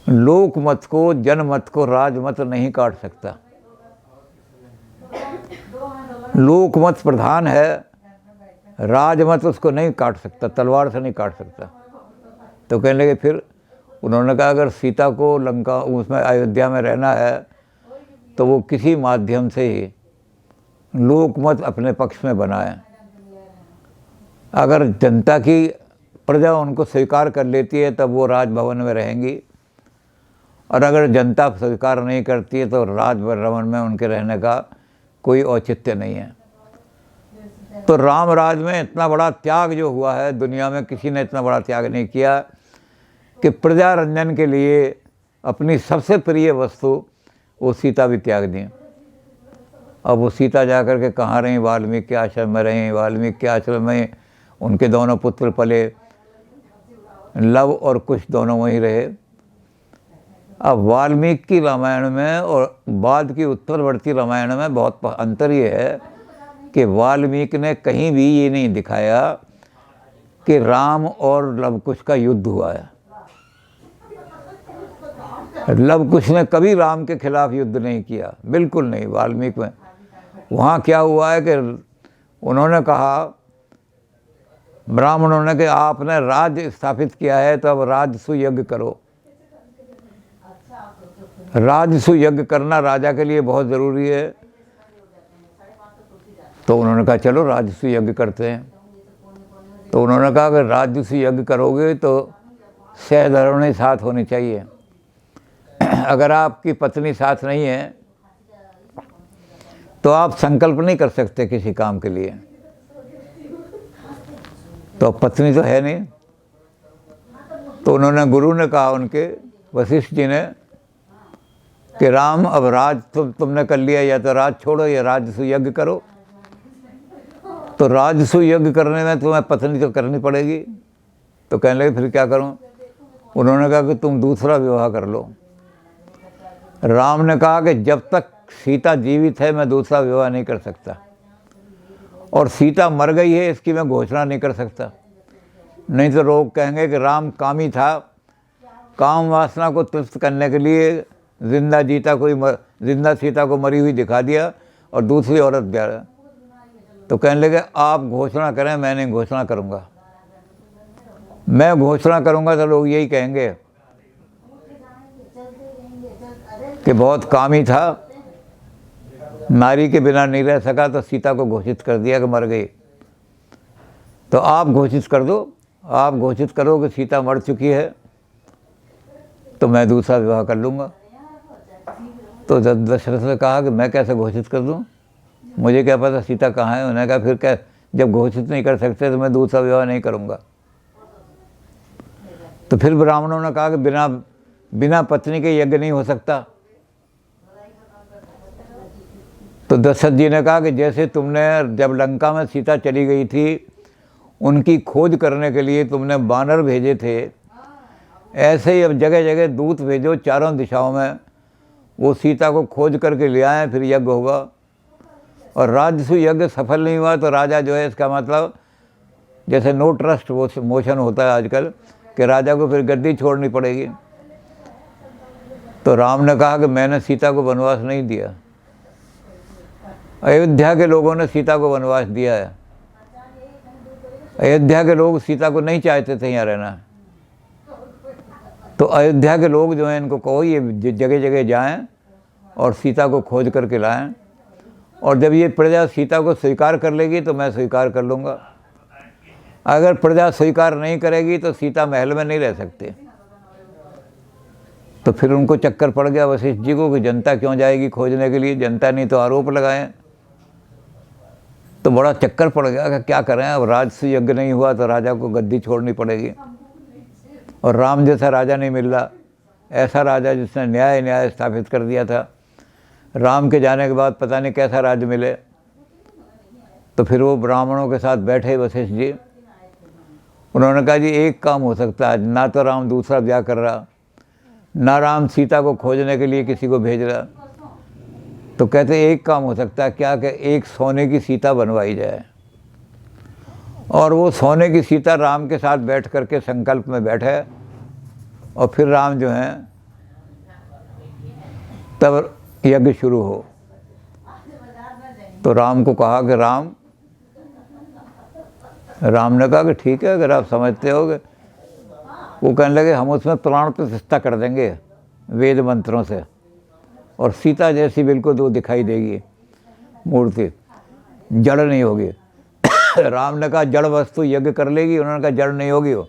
A: लोकमत को, जनमत को राजमत नहीं काट सकता। लोकमत प्रधान है, राजमत उसको नहीं काट सकता, तलवार से नहीं काट सकता। तो कहने लगे, फिर उन्होंने कहा अगर सीता को लंका उसमें अयोध्या में रहना है तो वो किसी माध्यम से ही लोकमत अपने पक्ष में बनाए। अगर जनता की प्रजा उनको स्वीकार कर लेती है तब वो राजभवन में रहेंगी, और अगर जनता स्वीकार नहीं करती है तो राजभवन में उनके रहने का कोई औचित्य नहीं है। तो राम राज में इतना बड़ा त्याग जो हुआ है, दुनिया में किसी ने इतना बड़ा त्याग नहीं किया कि प्रजा रंजन के लिए अपनी सबसे प्रिय वस्तु वो सीता भी त्याग दी। अब वो सीता जाकर के कहाँ रहीं? वाल्मीकि के आश्रम में रहीं। वाल्मीकि के आश्रम में उनके दोनों पुत्र पले, लव और कुश दोनों वहीं रहे। अब वाल्मीकि की रामायण में और बाद की उत्तरवर्ती रामायण में बहुत अंतर ये है कि वाल्मीकि ने कहीं भी ये नहीं दिखाया कि राम और लव कुश का युद्ध हुआ है। लव कुश ने कभी राम के खिलाफ युद्ध नहीं किया, बिल्कुल नहीं। वाल्मीकि में वहाँ क्या हुआ है कि उन्होंने कहा, ब्राह्मणों ने, कि आपने राज्य स्थापित किया है तो अब राजसु यज्ञ करो। राजसु यज्ञ करना राजा के लिए बहुत ज़रूरी है। तो उन्होंने कहा चलो राजसु यज्ञ करते हैं। तो उन्होंने कहा अगर राजसु यज्ञ करोगे तो सहधर्मिणी साथ होनी चाहिए। अगर आपकी पत्नी साथ नहीं है तो आप संकल्प नहीं कर सकते किसी काम के लिए। तो पत्नी तो है नहीं। तो उन्होंने, गुरु ने कहा उनके, वशिष्ठ जी ने, कि राम अब राज तुमने कर लिया, या तो राज छोड़ो या राजसु यज्ञ करो। तो राजसु यज्ञ करने में तुम्हें पत्नी तो करनी पड़ेगी। तो कहने लगे फिर क्या करूं? उन्होंने कहा कि तुम दूसरा विवाह कर लो। राम ने कहा कि जब तक सीता जीवित है मैं दूसरा विवाह नहीं कर सकता, और सीता मर गई है इसकी मैं घोषणा नहीं कर सकता। नहीं तो लोग कहेंगे कि राम कामी था, काम वासना को तृप्त करने के लिए जिंदा सीता को मरी हुई दिखा दिया और दूसरी औरत ब्याह। तो कहने लगे आप घोषणा करें, मैं नहीं घोषणा करूँगा। मैं घोषणा करूँगा तो लोग यही कहेंगे कि बहुत कामी था, नारी के बिना नहीं रह सका तो सीता को घोषित कर दिया कि मर गई। तो आप घोषित कर दो, आप घोषित करो कि सीता मर चुकी है तो मैं दूसरा विवाह कर लूँगा। तो दशरथ ने कहा कि मैं कैसे घोषित कर दूँ, मुझे क्या पता सीता कहाँ है। उन्होंने कहा फिर क्या, जब घोषित नहीं कर सकते तो मैं दूसरा विवाह नहीं करूँगा। तो फिर ब्राह्मणों ने कहा कि बिना पत्नी के यज्ञ नहीं हो सकता। तो दशरथ जी ने कहा कि जैसे तुमने जब लंका में सीता चली गई थी उनकी खोज करने के लिए तुमने बानर भेजे थे, ऐसे ही अब जगह जगह दूत भेजो चारों दिशाओं में, वो सीता को खोज करके ले आए, फिर यज्ञ होगा। और राजसु यज्ञ सफल नहीं हुआ तो राजा जो है, इसका मतलब जैसे नो ट्रस्ट वो मोशन होता है आजकल कि राजा को फिर गद्दी छोड़नी पड़ेगी। तो राम ने कहा कि मैंने सीता को वनवास नहीं दिया, अयोध्या के लोगों ने सीता को वनवास दिया है। अयोध्या के लोग सीता को नहीं चाहते थे यहाँ रहना। तो अयोध्या के लोग जो हैं इनको कहो ये जगह जगह जाएं और सीता को खोज करके लाएं, और जब ये प्रजा सीता को स्वीकार कर लेगी तो मैं स्वीकार कर लूँगा। अगर प्रजा स्वीकार नहीं करेगी तो सीता महल में नहीं रह सकती। तो फिर उनको चक्कर पड़ गया वशिष्ठ जी को कि जनता क्यों जाएगी खोजने के लिए, जनता नहीं तो आरोप लगाएं। तो बड़ा चक्कर पड़ गया कि क्या करें, अब राजसु यज्ञ नहीं हुआ तो राजा को गद्दी छोड़नी पड़ेगी, और राम जैसा राजा नहीं मिल रहा, ऐसा राजा जिसने न्याय स्थापित कर दिया था। राम के जाने के बाद पता नहीं कैसा राज्य मिले। तो फिर वो ब्राह्मणों के साथ बैठे वशिष्ठ जी। उन्होंने कहा जी एक काम हो सकता है, ना तो राम दूसरा ब्याह कर रहा, ना राम सीता को खोजने के लिए किसी को भेज रहा। तो कहते एक काम हो सकता है, क्या कि एक सोने की सीता बनवाई जाए, और वो सोने की सीता राम के साथ बैठ करके संकल्प में बैठे, और फिर राम जो हैं तब यज्ञ शुरू हो। तो राम को कहा कि राम राम ने कहा कि ठीक है, अगर आप समझते होगे। वो कहने लगे हम उसमें प्राण प्रतिष्ठा कर देंगे वेद मंत्रों से, और सीता जैसी बिल्कुल वो दिखाई देगी मूर्ति, जड़ नहीं होगी। राम ने कहा जड़ वस्तु यज्ञ कर लेगी, उन्होंने कहा जड़ नहीं होगी वो,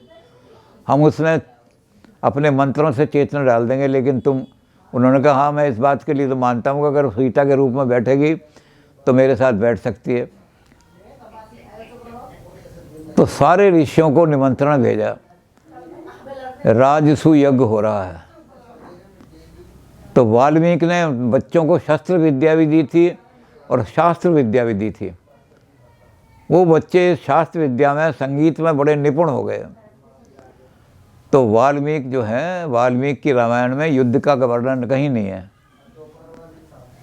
A: हम उसमें अपने मंत्रों से चेतना डाल देंगे, लेकिन तुम, उन्होंने कहा हाँ मैं इस बात के लिए तो मानता हूँ कि अगर सीता के रूप में बैठेगी तो मेरे साथ बैठ सकती है। तो सारे ऋषियों को निमंत्रण भेजा, राजसु यज्ञ हो रहा है। तो वाल्मीकि ने बच्चों को शस्त्र विद्या भी दी थी और शास्त्र विद्या भी दी थी। वो बच्चे शास्त्र विद्या में, संगीत में बड़े निपुण हो गए। तो वाल्मीकि जो है, वाल्मीकि की रामायण में युद्ध का वर्णन कहीं नहीं है।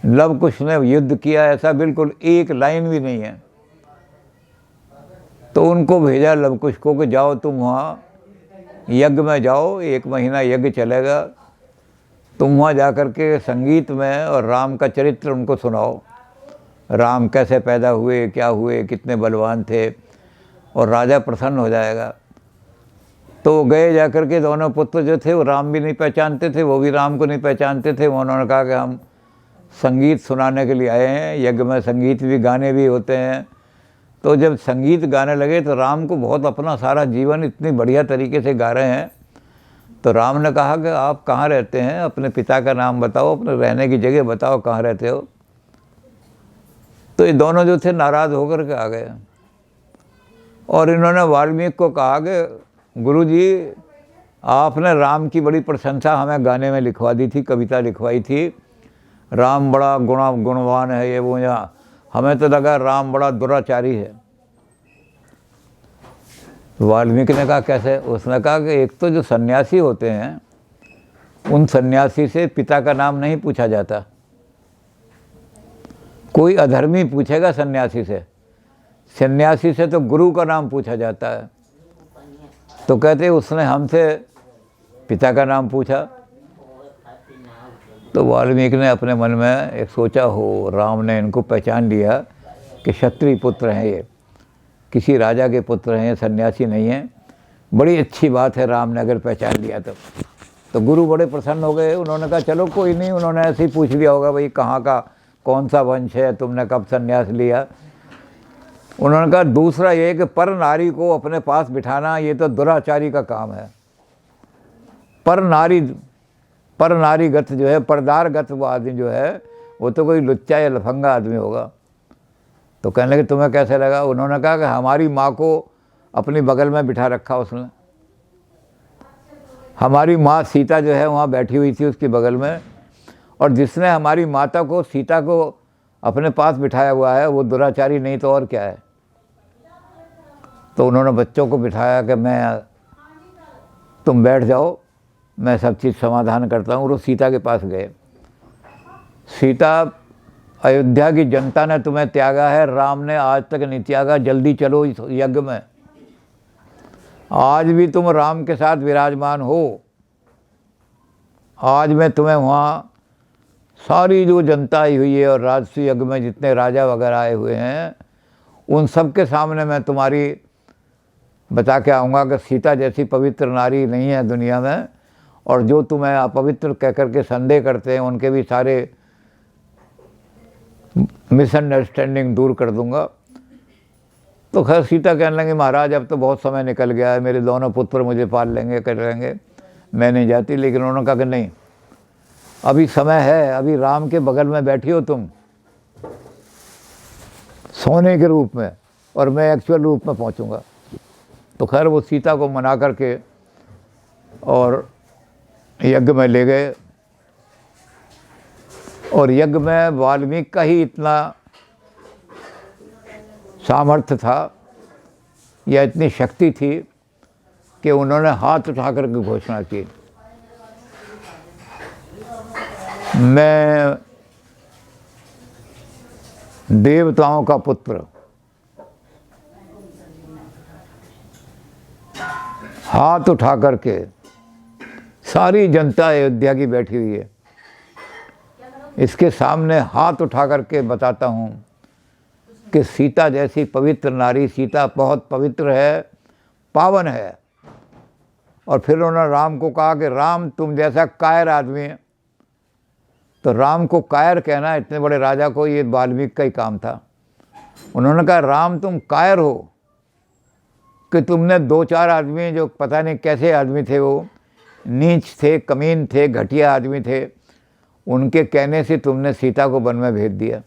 A: लव कुश ने युद्ध किया ऐसा बिल्कुल एक लाइन भी नहीं है। तो उनको भेजा लव कुश को कि जाओ तुम वहाँ यज्ञ में जाओ, 1 महीना यज्ञ चलेगा, तुम वहाँ जा कर के संगीत में और राम का चरित्र उनको सुनाओ, राम कैसे पैदा हुए, क्या हुए, कितने बलवान थे, और राजा प्रसन्न हो जाएगा। तो गए जा कर के, दोनों पुत्र जो थे वो राम भी नहीं पहचानते थे, वो भी राम को नहीं पहचानते थे। उन्होंने कहा कि हम संगीत सुनाने के लिए आए हैं, यज्ञ में संगीत भी, गाने भी होते हैं। तो जब संगीत गाने लगे तो राम को बहुत, अपना सारा जीवन इतनी बढ़िया तरीके से गा रहे हैं। तो राम ने कहा कि आप कहाँ रहते हैं, अपने पिता का नाम बताओ, अपने रहने की जगह बताओ, कहाँ रहते हो। तो ये दोनों जो थे नाराज़ होकर के आ गए, और इन्होंने वाल्मीकि को कहा कि गुरुजी आपने राम की बड़ी प्रशंसा हमें गाने में लिखवा दी थी, कविता लिखवाई थी, राम बड़ा गुणवान है, ये वो, यहाँ हमें तो लगा राम बड़ा दुराचारी है। वाल्मीकि ने कहा कैसे? उसने कहा कि एक तो जो सन्यासी होते हैं उन सन्यासी से पिता का नाम नहीं पूछा जाता, कोई अधर्मी पूछेगा सन्यासी से, सन्यासी से तो गुरु का नाम पूछा जाता है। तो कहते उसने हमसे पिता का नाम पूछा। तो वाल्मीकि ने अपने मन में एक सोचा, हो राम ने इनको पहचान लिया कि क्षत्रिय पुत्र हैं, ये किसी राजा के पुत्र हैं, सन्यासी नहीं हैं, बड़ी अच्छी बात है राम ने अगर पहचान लिया तो गुरु बड़े प्रसन्न हो गए। उन्होंने कहा चलो कोई नहीं, उन्होंने ऐसे ही पूछ लिया होगा भाई कहाँ का, कौन सा वंश है, तुमने कब सन्यास लिया। उन्होंने कहा दूसरा ये कि पर नारी को अपने पास बिठाना ये तो दुराचारी का काम है। पर नारी गत जो है, परदार गत वो आदमी जो है वो तो कोई लुच्चा या लफंगा आदमी होगा। तो कहने लगे तुम्हें कैसे लगा? उन्होंने कहा कि हमारी माँ को अपनी बगल में बिठा रखा उसने, हमारी माँ सीता जो है वहाँ बैठी हुई थी उसकी बगल में, और जिसने हमारी माता को, सीता को अपने पास बिठाया हुआ है वो दुराचारी नहीं तो और क्या है। तो उन्होंने बच्चों को बिठाया कि तुम बैठ जाओ, मैं सब चीज़ समाधान करता हूँ। और वो सीता के पास गए। सीता, अयोध्या की जनता ने तुम्हें त्यागा है, राम ने आज तक नहीं त्यागा, जल्दी चलो इस यज्ञ में। आज भी तुम राम के साथ विराजमान हो, आज मैं तुम्हें वहाँ सारी जो जनता आई हुई है और राजसूय यज्ञ में जितने राजा वगैरह आए हुए हैं उन सब के सामने मैं तुम्हारी बता के आऊँगा कि सीता जैसी पवित्र नारी नहीं है दुनिया में, और जो तुम्हें अपवित्र कह कर के संदेह करते हैं उनके भी सारे मिसअंडरस्टैंडिंग दूर कर दूंगा। तो खैर सीता कहने लगे महाराज अब तो बहुत समय निकल गया है, मेरे दोनों पुत्र मुझे पाल लेंगे, कर लेंगे, मैं नहीं जाती। लेकिन उन्होंने कहा कि नहीं, अभी समय है, अभी राम के बगल में बैठी हो तुम सोने के रूप में, और मैं एक्चुअल रूप में पहुंचूंगा। तो खैर वो सीता को मना करके और यज्ञ में ले गए। और यज्ञ में वाल्मीकि का ही इतना सामर्थ्य था या इतनी शक्ति थी कि उन्होंने हाथ उठा करके घोषणा की, मैं देवताओं का पुत्र, हाथ उठा करके, सारी जनता अयोध्या की बैठी हुई है, इसके सामने हाथ उठा करके बताता हूँ कि सीता जैसी पवित्र नारी, सीता बहुत पवित्र है, पावन है। और फिर उन्होंने राम को कहा कि राम तुम जैसा कायर आदमी है। तो राम को कायर कहना इतने बड़े राजा को ये वाल्मीकि का ही काम था। उन्होंने कहा राम तुम कायर हो कि तुमने 2-4 आदमी जो पता नहीं कैसे आदमी थे, वो नीच थे, कमीन थे, घटिया आदमी थे, उनके कहने से तुमने सीता को वन में भेज दिया।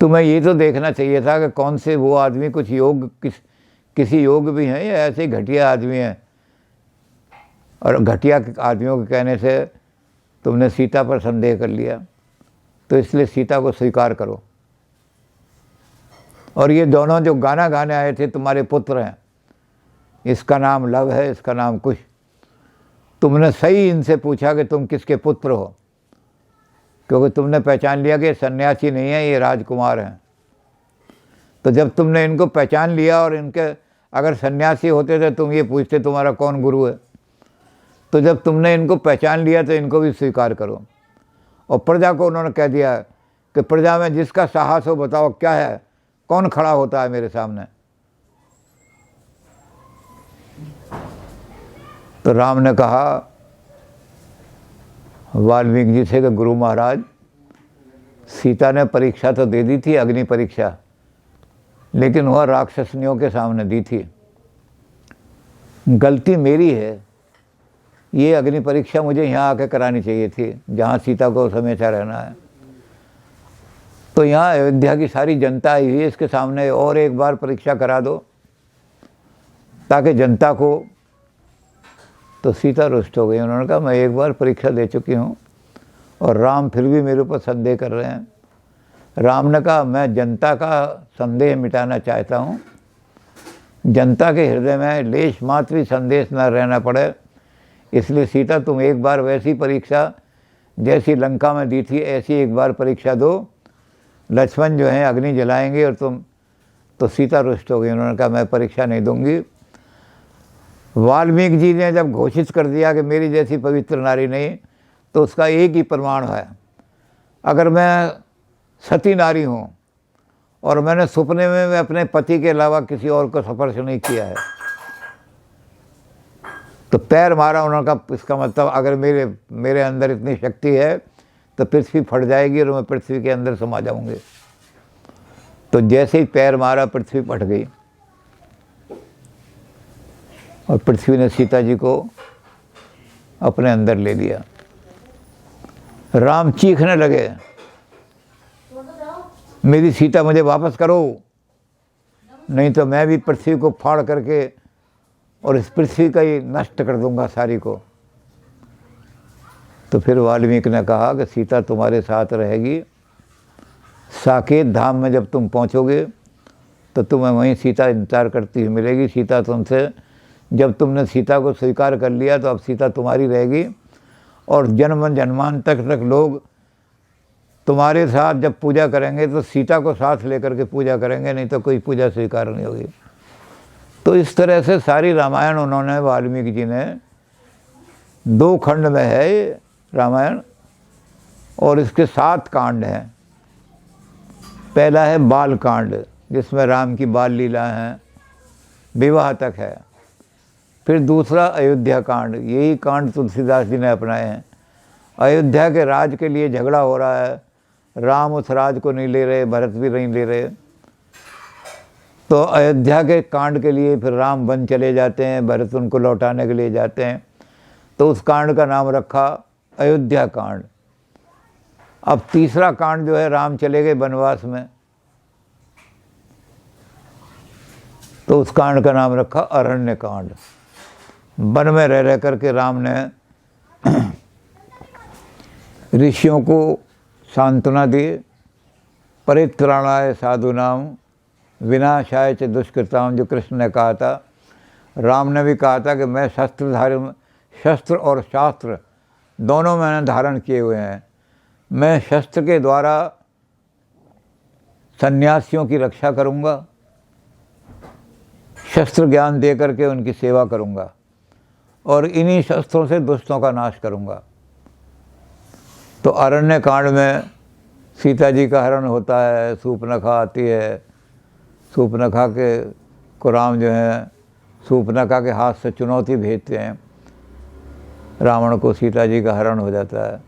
A: तुम्हें ये तो देखना चाहिए था कि कौन से वो आदमी कुछ योग किसी योग भी हैं या ऐसे ही घटिया आदमी हैं, और घटिया आदमियों के कहने से तुमने सीता पर संदेह कर लिया। तो इसलिए सीता को स्वीकार करो। और ये दोनों जो गाना गाने आए थे तुम्हारे पुत्र हैं, इसका नाम लव है, इसका नाम कुश। तुमने सही इनसे पूछा कि तुम किसके पुत्र हो, क्योंकि तुमने पहचान लिया कि सन्यासी नहीं है, ये राजकुमार हैं। तो जब तुमने इनको पहचान लिया, और इनके अगर सन्यासी होते थे तुम ये पूछते तुम्हारा कौन गुरु है। तो जब तुमने इनको पहचान लिया तो इनको भी स्वीकार करो। और प्रजा को उन्होंने कह दिया कि प्रजा में जिसका साहस हो बताओ क्या है, कौन खड़ा होता है मेरे सामने। तो राम ने कहा वाल्मीकि जी से कि गुरु महाराज, सीता ने परीक्षा तो दे दी थी, अग्नि परीक्षा, लेकिन वह राक्षसनियों के सामने दी थी। गलती मेरी है, ये अग्नि परीक्षा मुझे यहाँ आके करानी चाहिए थी जहाँ सीता को हमेशा रहना है। तो यहाँ अयोध्या की सारी जनता आई हुई है, इसके सामने और एक बार परीक्षा करा दो ताकि जनता को। तो सीता रुष्ट हो गई। उन्होंने कहा मैं एक बार परीक्षा दे चुकी हूँ और राम फिर भी मेरे ऊपर संदेह कर रहे हैं। राम ने कहा मैं जनता का संदेह मिटाना चाहता हूँ, जनता के हृदय में लेश मात्र भी संदेश न रहना पड़े, इसलिए सीता तुम एक बार वैसी परीक्षा जैसी लंका में दी थी ऐसी एक बार परीक्षा दो। लक्ष्मण जो हैं अग्नि जलाएंगे और तुम। तो सीता रुष्ट हो गई। उन्होंने कहा मैं परीक्षा नहीं दूंगी। वाल्मीकि जी ने जब घोषित कर दिया कि मेरी जैसी पवित्र नारी नहीं, तो उसका एक ही प्रमाण है। अगर मैं सती नारी हूँ और मैंने सपने में मैं अपने पति के अलावा किसी और को स्पर्श नहीं किया है, तो पैर मारा। उन्होंने कहा इसका मतलब अगर मेरे अंदर इतनी शक्ति है तो पृथ्वी फट जाएगी और मैं पृथ्वी के अंदर समा जाऊंगे। तो जैसे ही पैर मारा पृथ्वी फट गई और पृथ्वी ने सीता जी को अपने अंदर ले लिया। राम चीखने लगे मेरी सीता मुझे वापस करो, नहीं तो मैं भी पृथ्वी को फाड़ करके और इस पृथ्वी का ही नष्ट कर दूंगा सारी को। तो फिर वाल्मीकि ने कहा कि सीता तुम्हारे साथ रहेगी। साकेत धाम में जब तुम पहुंचोगे तो तुम्हें वहीं सीता इंतजार करती हुई मिलेगी। सीता तुमसे, जब तुमने सीता को स्वीकार कर लिया तो अब सीता तुम्हारी रहेगी और जन्म जन्मांतर तक लोग तुम्हारे साथ जब पूजा करेंगे तो सीता को साथ लेकर के पूजा करेंगे, नहीं तो कोई पूजा स्वीकार नहीं होगी। तो इस तरह से सारी रामायण उन्होंने, वाल्मीकि जी ने 2 खंड में है रामायण और इसके 7 कांड हैं। पहला है बाल कांड जिसमें राम की बाल लीला है, विवाह तक है। फिर दूसरा अयोध्या कांड, यही कांड तुलसीदास जी ने अपनाए हैं। अयोध्या के राज के लिए झगड़ा हो रहा है, राम उस राज को नहीं ले रहे, भरत भी नहीं ले रहे। तो अयोध्या के कांड के लिए फिर राम वन चले जाते हैं, भरत उनको लौटाने के लिए जाते हैं। तो उस कांड का नाम रखा अयोध्या कांड। अब तीसरा कांड जो है, राम चले गए वनवास में, तो उस कांड का नाम रखा अरण्य कांड। वन में रह करके राम ने ऋषियों को सांत्वना दी। परित्राणाय साधूनाम विनाशाय च दुष्कृताम, जो कृष्ण ने कहा था। राम ने भी कहा था कि मैं शस्त्र और शास्त्र दोनों मैंने धारण किए हुए हैं। मैं शस्त्र के द्वारा सन्यासियों की रक्षा करूंगा, शस्त्र ज्ञान दे करके उनकी सेवा करूंगा और इन्हीं शस्त्रों से दुष्टों का नाश करूंगा। तो अरण्य कांड में सीता जी का हरण होता है, सूर्पनखा आती है, सूर्पनखा को राम जो है सूर्पनखा के हाथ से चुनौती भेजते हैं रावण को, सीता जी का हरण हो जाता है।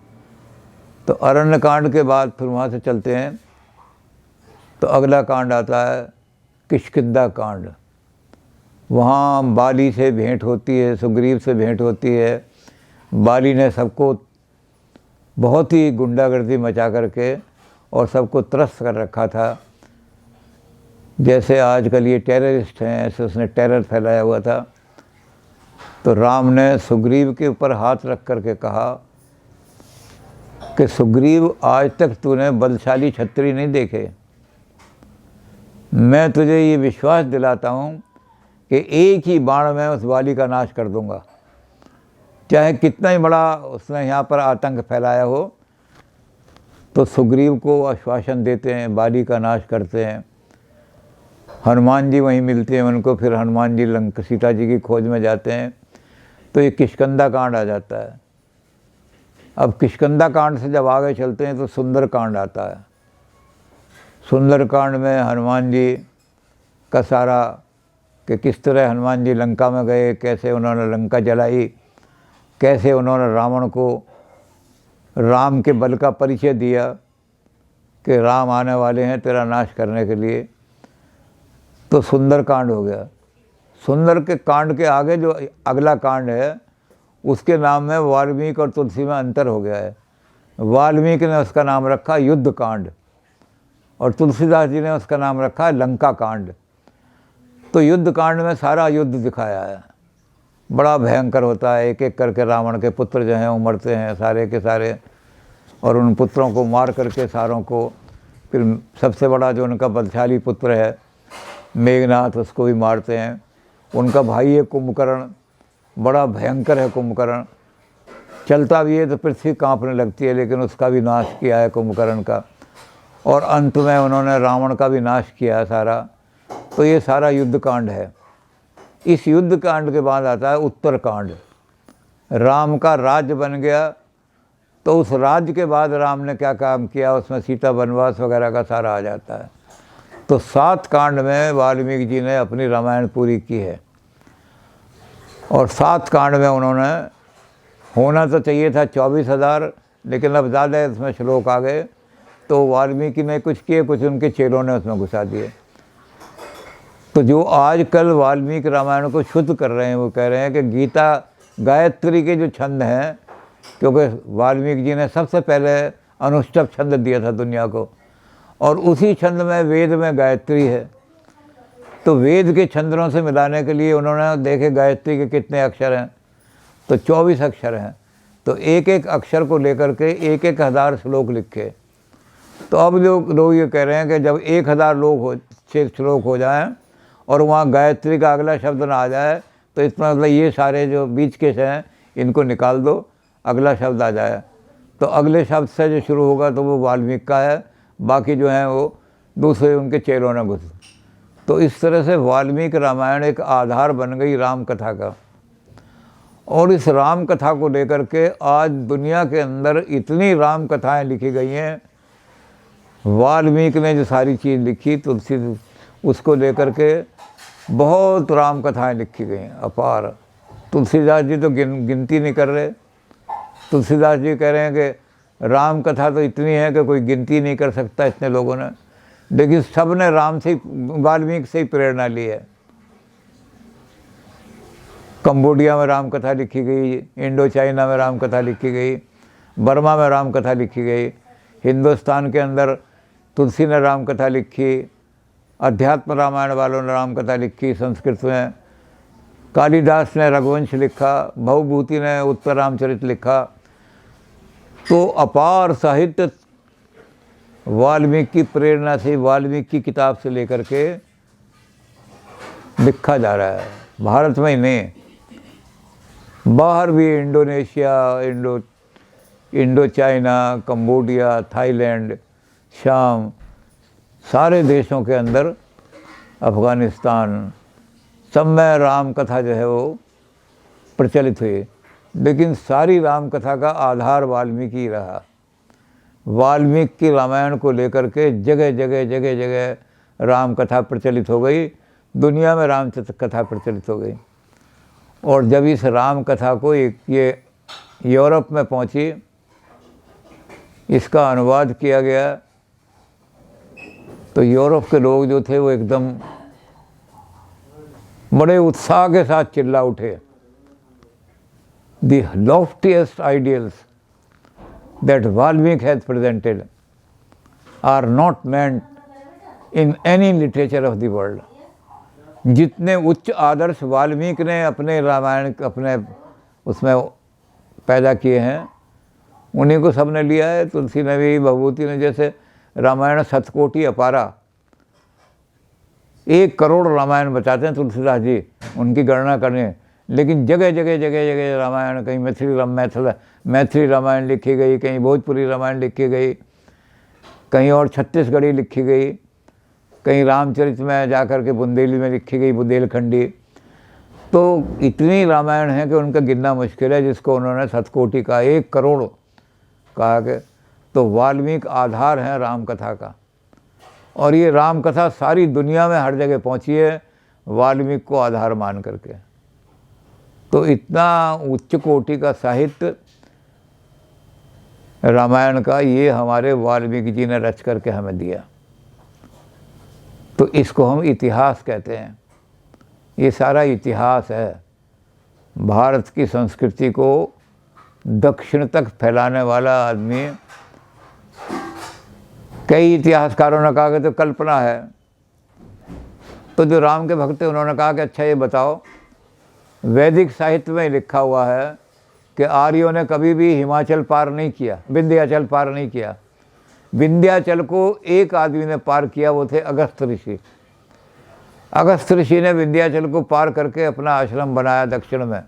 A: तो अरण्य कांड के बाद फिर वहाँ से चलते हैं तो अगला कांड आता है किष्किंधा कांड। वहाँ बाली से भेंट होती है, सुग्रीव से भेंट होती है। बाली ने सबको बहुत ही गुंडागर्दी मचा करके और सबको त्रस्त कर रखा था। जैसे आजकल ये टेररिस्ट हैं, ऐसे उसने टेरर फैलाया हुआ था। तो राम ने सुग्रीव के ऊपर हाथ रख करके कहा कि सुग्रीव, आज तक तूने बलशाली क्षत्रिय नहीं देखे, मैं तुझे ये विश्वास दिलाता हूँ कि एक ही बाण में उस वाली का नाश कर दूंगा। चाहे कितना ही बड़ा उसने यहाँ पर आतंक फैलाया हो। तो सुग्रीव को आश्वासन देते हैं, बाली का नाश करते हैं। हनुमान जी वहीं मिलते हैं उनको, फिर हनुमान जी सीता जी की खोज में जाते हैं। तो ये किष्किंधा कांड आ जाता है। अब किष्किंधा कांड से जब आगे चलते हैं तो सुंदर कांड आता है। सुंदर कांड में हनुमान जी का सारा कि किस तरह हनुमान जी लंका में गए, कैसे उन्होंने लंका जलाई, कैसे उन्होंने रावण को राम के बल का परिचय दिया कि राम आने वाले हैं तेरा नाश करने के लिए। तो सुंदर कांड हो गया। सुंदर के कांड के आगे जो अगला कांड है उसके नाम में वाल्मीकि और तुलसी में अंतर हो गया है। वाल्मीकि ने उसका नाम रखा युद्ध कांड और तुलसीदास जी ने उसका नाम रखा लंका कांड। तो युद्ध कांड में सारा युद्ध दिखाया है, बड़ा भयंकर होता है। एक एक करके रावण के पुत्र जो हैं वो मरते हैं सारे के सारे, और उन पुत्रों को मार करके सारों को, फिर सबसे बड़ा जो उनका बलशाली पुत्र है मेघनाथ, उसको भी मारते हैं। उनका भाई है कुंभकर्ण, बड़ा भयंकर है कुंभकर्ण, चलता भी है तो पृथ्वी कांपने लगती है, लेकिन उसका भी नाश किया है कुंभकर्ण का। और अंत में उन्होंने रावण का भी नाश किया है सारा। तो ये सारा युद्ध कांड है। इस युद्ध कांड के बाद आता है उत्तर कांड। राम का राज्य बन गया, तो उस राज्य के बाद राम ने क्या काम किया, उसमें सीता वनवास वगैरह का सारा आ जाता है। तो 7 कांड में वाल्मीकि जी ने अपनी रामायण पूरी की है। और 7 कांड में उन्होंने, होना तो चाहिए था 24,000, लेकिन अब ज़्यादा इसमें श्लोक आ गए, तो वाल्मीकि ने कुछ किए, कुछ उनके चेलों ने उसमें घुसा दिए। तो जो आजकल वाल्मीकि रामायण को शुद्ध कर रहे हैं वो कह रहे हैं कि गीता गायत्री के जो छंद हैं, क्योंकि वाल्मीकि जी ने सबसे पहले अनुष्टुप छंद दिया था दुनिया को, और उसी छंद में वेद में गायत्री है। तो वेद के छंदों से मिलाने के लिए उन्होंने देखे गायत्री के कितने अक्षर हैं, तो 24 अक्षर हैं। तो एक एक अक्षर को लेकर के 1,000 श्लोक लिखे। तो अब लोग ये कह रहे हैं कि जब 1,000 श्लोक हो जाएं और वहाँ गायत्री का अगला शब्द ना आ जाए, तो इसमें मतलब ये सारे जो बीच के हैं इनको निकाल दो, अगला शब्द आ जाए। तो अगले शब्द से जो शुरू होगा तो वो वाल्मीकि का है, बाकी जो हैं वो दूसरे उनके चेलों ने घुस। तो इस तरह से वाल्मीकि रामायण एक आधार बन गई राम कथा का। और इस राम कथा को लेकर के आज दुनिया के अंदर इतनी राम कथाएँ लिखी गई हैं। वाल्मीकि ने जो सारी चीज़ लिखी, तुलसी उसको लेकर के बहुत राम कथाएँ लिखी गई हैं, अपार। तुलसीदास जी तो गिनती नहीं कर रहे। तुलसीदास जी कह रहे हैं कि राम कथा तो इतनी है कि कोई गिनती नहीं कर सकता इतने लोगों ने, लेकिन सब ने राम से, वाल्मीकि से ही प्रेरणा ली है। कंबोडिया में राम कथा लिखी गई, इंडो चाइना में राम कथा लिखी गई, बर्मा में राम कथा लिखी गई, हिंदुस्तान के अंदर तुलसी ने राम कथा लिखी, अध्यात्म रामायण वालों ने राम कथा लिखी संस्कृत में, कालिदास ने रघुवंश लिखा, भवभूति ने उत्तर रामचरित लिखा। तो अपार साहित्य वाल्मीकि की प्रेरणा से, वाल्मीकि की किताब से लेकर के लिखा जा रहा है। भारत में ही नहीं, बाहर भी Indonesia, Indo China, Cambodia, Thailand, शाम, सारे देशों के अंदर, अफ़गानिस्तान, सब में राम कथा जो है वो प्रचलित हुई। लेकिन सारी राम कथा का आधार वाल्मीकि रहा। वाल्मीकि की रामायण को लेकर के जगह जगह जगह जगह राम कथा प्रचलित हो गई, दुनिया में राम कथा प्रचलित हो गई। और जब इस राम कथा को ये यूरोप में पहुंची, इसका अनुवाद किया गया, तो यूरोप के लोग जो थे वो एकदम बड़े उत्साह के साथ चिल्ला उठे। The loftiest ideals that Valmiki has presented are not meant in any literature of the world. जितने उच्च आदर्श वाल्मीकि ने अपने रामायण अपने उसमें पैदा किए हैं, उन्हीं को सबने लिया है। तुलसी ने भी, भभूति ने, जैसे रामायण शतकोटि अपारा, 1 करोड़ रामायण बताते हैं तुलसीदास जी, उनकी गणना करने। लेकिन जगह जगह जगह जगह रामायण, कहीं मैथिली रामायण लिखी गई, कहीं भोजपुरी रामायण लिखी गई, कहीं और छत्तीसगढ़ी लिखी गई, कहीं रामचरित में जाकर के बुंदेली में लिखी गई, बुंदेलखंडी। तो इतनी रामायण है कि उनका गिनना मुश्किल है, जिसको उन्होंने शतकोटि का 1 करोड़ कहा कि। तो वाल्मीकि आधार हैं राम कथा का, और ये राम कथा सारी दुनिया में हर जगह पहुंची है वाल्मीकि को आधार मान करके। तो इतना उच्च कोटि का साहित्य रामायण का ये हमारे वाल्मीकि जी ने रच करके हमें दिया। तो इसको हम इतिहास कहते हैं। ये सारा इतिहास है। भारत की संस्कृति को दक्षिण तक फैलाने वाला आदमी, कई इतिहासकारों ने कहा कि तो कल्पना है। तो जो राम के भक्त थे उन्होंने कहा कि अच्छा ये बताओ, वैदिक साहित्य में लिखा हुआ है कि आर्यों ने कभी भी हिमाचल पार नहीं किया, विंध्याचल पार नहीं किया। विंध्याचल को एक आदमी ने पार किया, वो थे अगस्त्य ऋषि। अगस्त्य ऋषि ने विंध्याचल को पार करके अपना आश्रम बनाया दक्षिण में।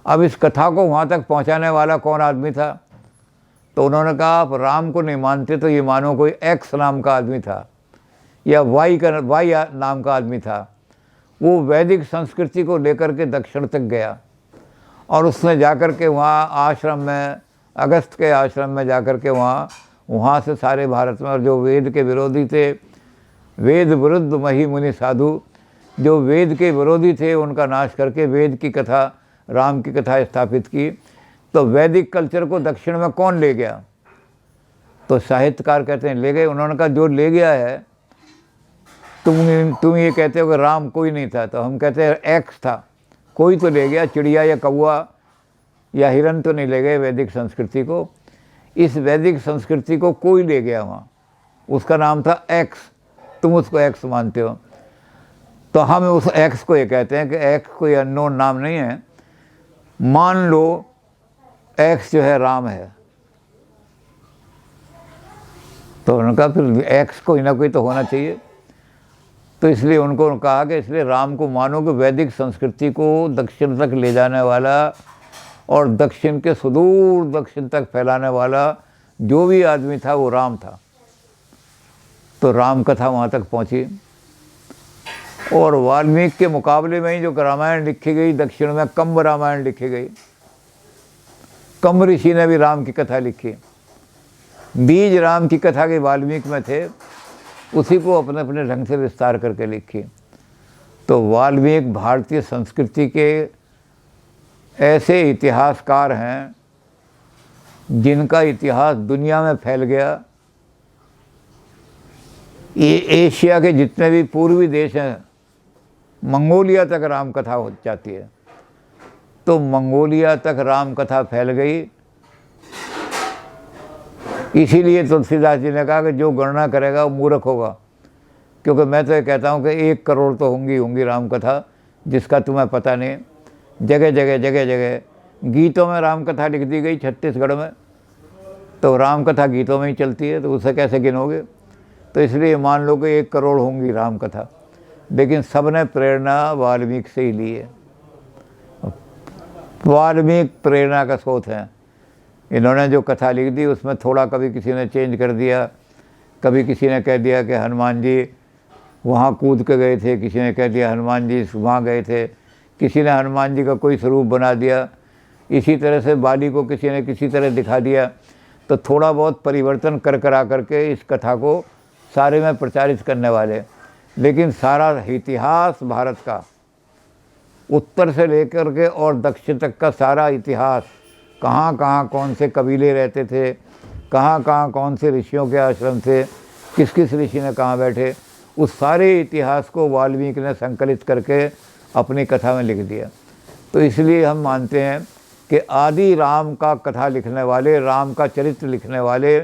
A: अब इस कथा को वहाँ तक पहुँचाने वाला कौन आदमी था? तो उन्होंने कहा आप राम को नहीं मानते तो ये मानो कोई एक्स नाम का आदमी था या वाई नाम का आदमी था। वो वैदिक संस्कृति को लेकर के दक्षिण तक गया और उसने जाकर के वहाँ आश्रम में, अगस्त के आश्रम में जाकर के वहाँ से सारे भारत में, और जो वेद के विरोधी थे, वेद विरुद्ध मही मुनि साधु, जो वेद के विरोधी थे, उनका नाश करके वेद की कथा, राम की कथा स्थापित की। तो वैदिक कल्चर को दक्षिण में कौन ले गया? तो साहित्यकार कहते हैं ले गए। उन्होंने कहा जो ले गया है, तुम ये कहते हो कि राम कोई नहीं था, तो हम कहते हैं एक्स था, कोई तो ले गया। चिड़िया या कौआ या हिरन तो नहीं ले गए वैदिक संस्कृति को। इस वैदिक संस्कृति को कोई ले गया वहाँ, उसका नाम था एक्स। तुम उसको एक्स मानते हो, तो हम उस एक्स को ये कहते हैं कि एक्स कोई अननोन नाम नहीं है। मान लो एक्स जो है राम है, तो उनका फिर एक्स कोई ना कोई तो होना चाहिए। तो इसलिए उनको कहा कि इसलिए राम को मानो कि वैदिक संस्कृति को दक्षिण तक ले जाने वाला और दक्षिण के सुदूर दक्षिण तक फैलाने वाला जो भी आदमी था वो राम था। तो राम कथा वहाँ तक पहुँची। और वाल्मीकि के मुकाबले में ही जो रामायण लिखी गई दक्षिण में, कंब रामायण लिखी गई। कंब ऋषि ने भी राम की कथा लिखी। बीज राम की कथा के वाल्मीकि में थे, उसी को अपने अपने ढंग से विस्तार करके लिखी। तो वाल्मीकि भारतीय संस्कृति के ऐसे इतिहासकार हैं जिनका इतिहास दुनिया में फैल गया। ये एशिया के जितने भी पूर्वी देश हैं, मंगोलिया तक राम कथा हो जाती है। तो मंगोलिया तक राम कथा फैल गई। इसीलिए तुलसीदास जी ने कहा कि जो गणना करेगा वो मूर्ख होगा, क्योंकि मैं तो ये कहता हूँ कि 1 करोड़ तो होंगी राम कथा, जिसका तुम्हें पता नहीं। जगह जगह जगह जगह गीतों में राम कथा लिख दी गई। छत्तीसगढ़ में तो राम कथा गीतों में ही चलती है, तो उसे कैसे गिनोगे? तो इसलिए मान लो कि 1 करोड़ होंगी राम कथा, लेकिन सब ने प्रेरणा वाल्मीकि से ही ली है। वाल्मीकि प्रेरणा का स्रोत है। इन्होंने जो कथा लिख दी उसमें थोड़ा कभी किसी ने चेंज कर दिया, कभी किसी ने कह दिया कि हनुमान जी वहाँ कूद के गए थे, किसी ने कह दिया हनुमान जी वहाँ गए थे, किसी ने हनुमान जी का कोई स्वरूप बना दिया। इसी तरह से बाली को किसी ने किसी तरह दिखा दिया। तो थोड़ा बहुत परिवर्तन कर करा करके इस कथा को सारे में प्रचारित करने वाले, लेकिन सारा इतिहास भारत का उत्तर से लेकर के और दक्षिण तक का सारा इतिहास, कहाँ कहाँ कौन से कबीले रहते थे, कहाँ कहाँ कौन से ऋषियों के आश्रम थे, किस किस ऋषि ने कहाँ बैठे, उस सारे इतिहास को वाल्मीकि ने संकलित करके अपनी कथा में लिख दिया। तो इसलिए हम मानते हैं कि आदि राम का कथा लिखने वाले, राम का चरित्र लिखने वाले,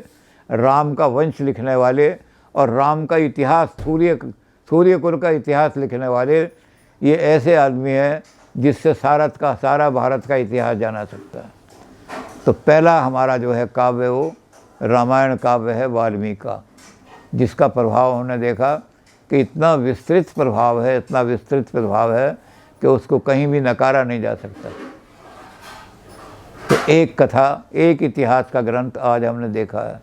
A: राम का वंश लिखने वाले और राम का इतिहास, सूर्यकुल का इतिहास लिखने वाले, ये ऐसे आदमी हैं जिससे सारा भारत का इतिहास जाना सकता है। तो पहला हमारा जो है काव्य वो रामायण काव्य है वाल्मीकि का, जिसका प्रभाव हमने देखा कि इतना विस्तृत प्रभाव है, इतना विस्तृत प्रभाव है कि उसको कहीं भी नकारा नहीं जा सकता। तो एक कथा, एक इतिहास का ग्रंथ आज हमने देखा है।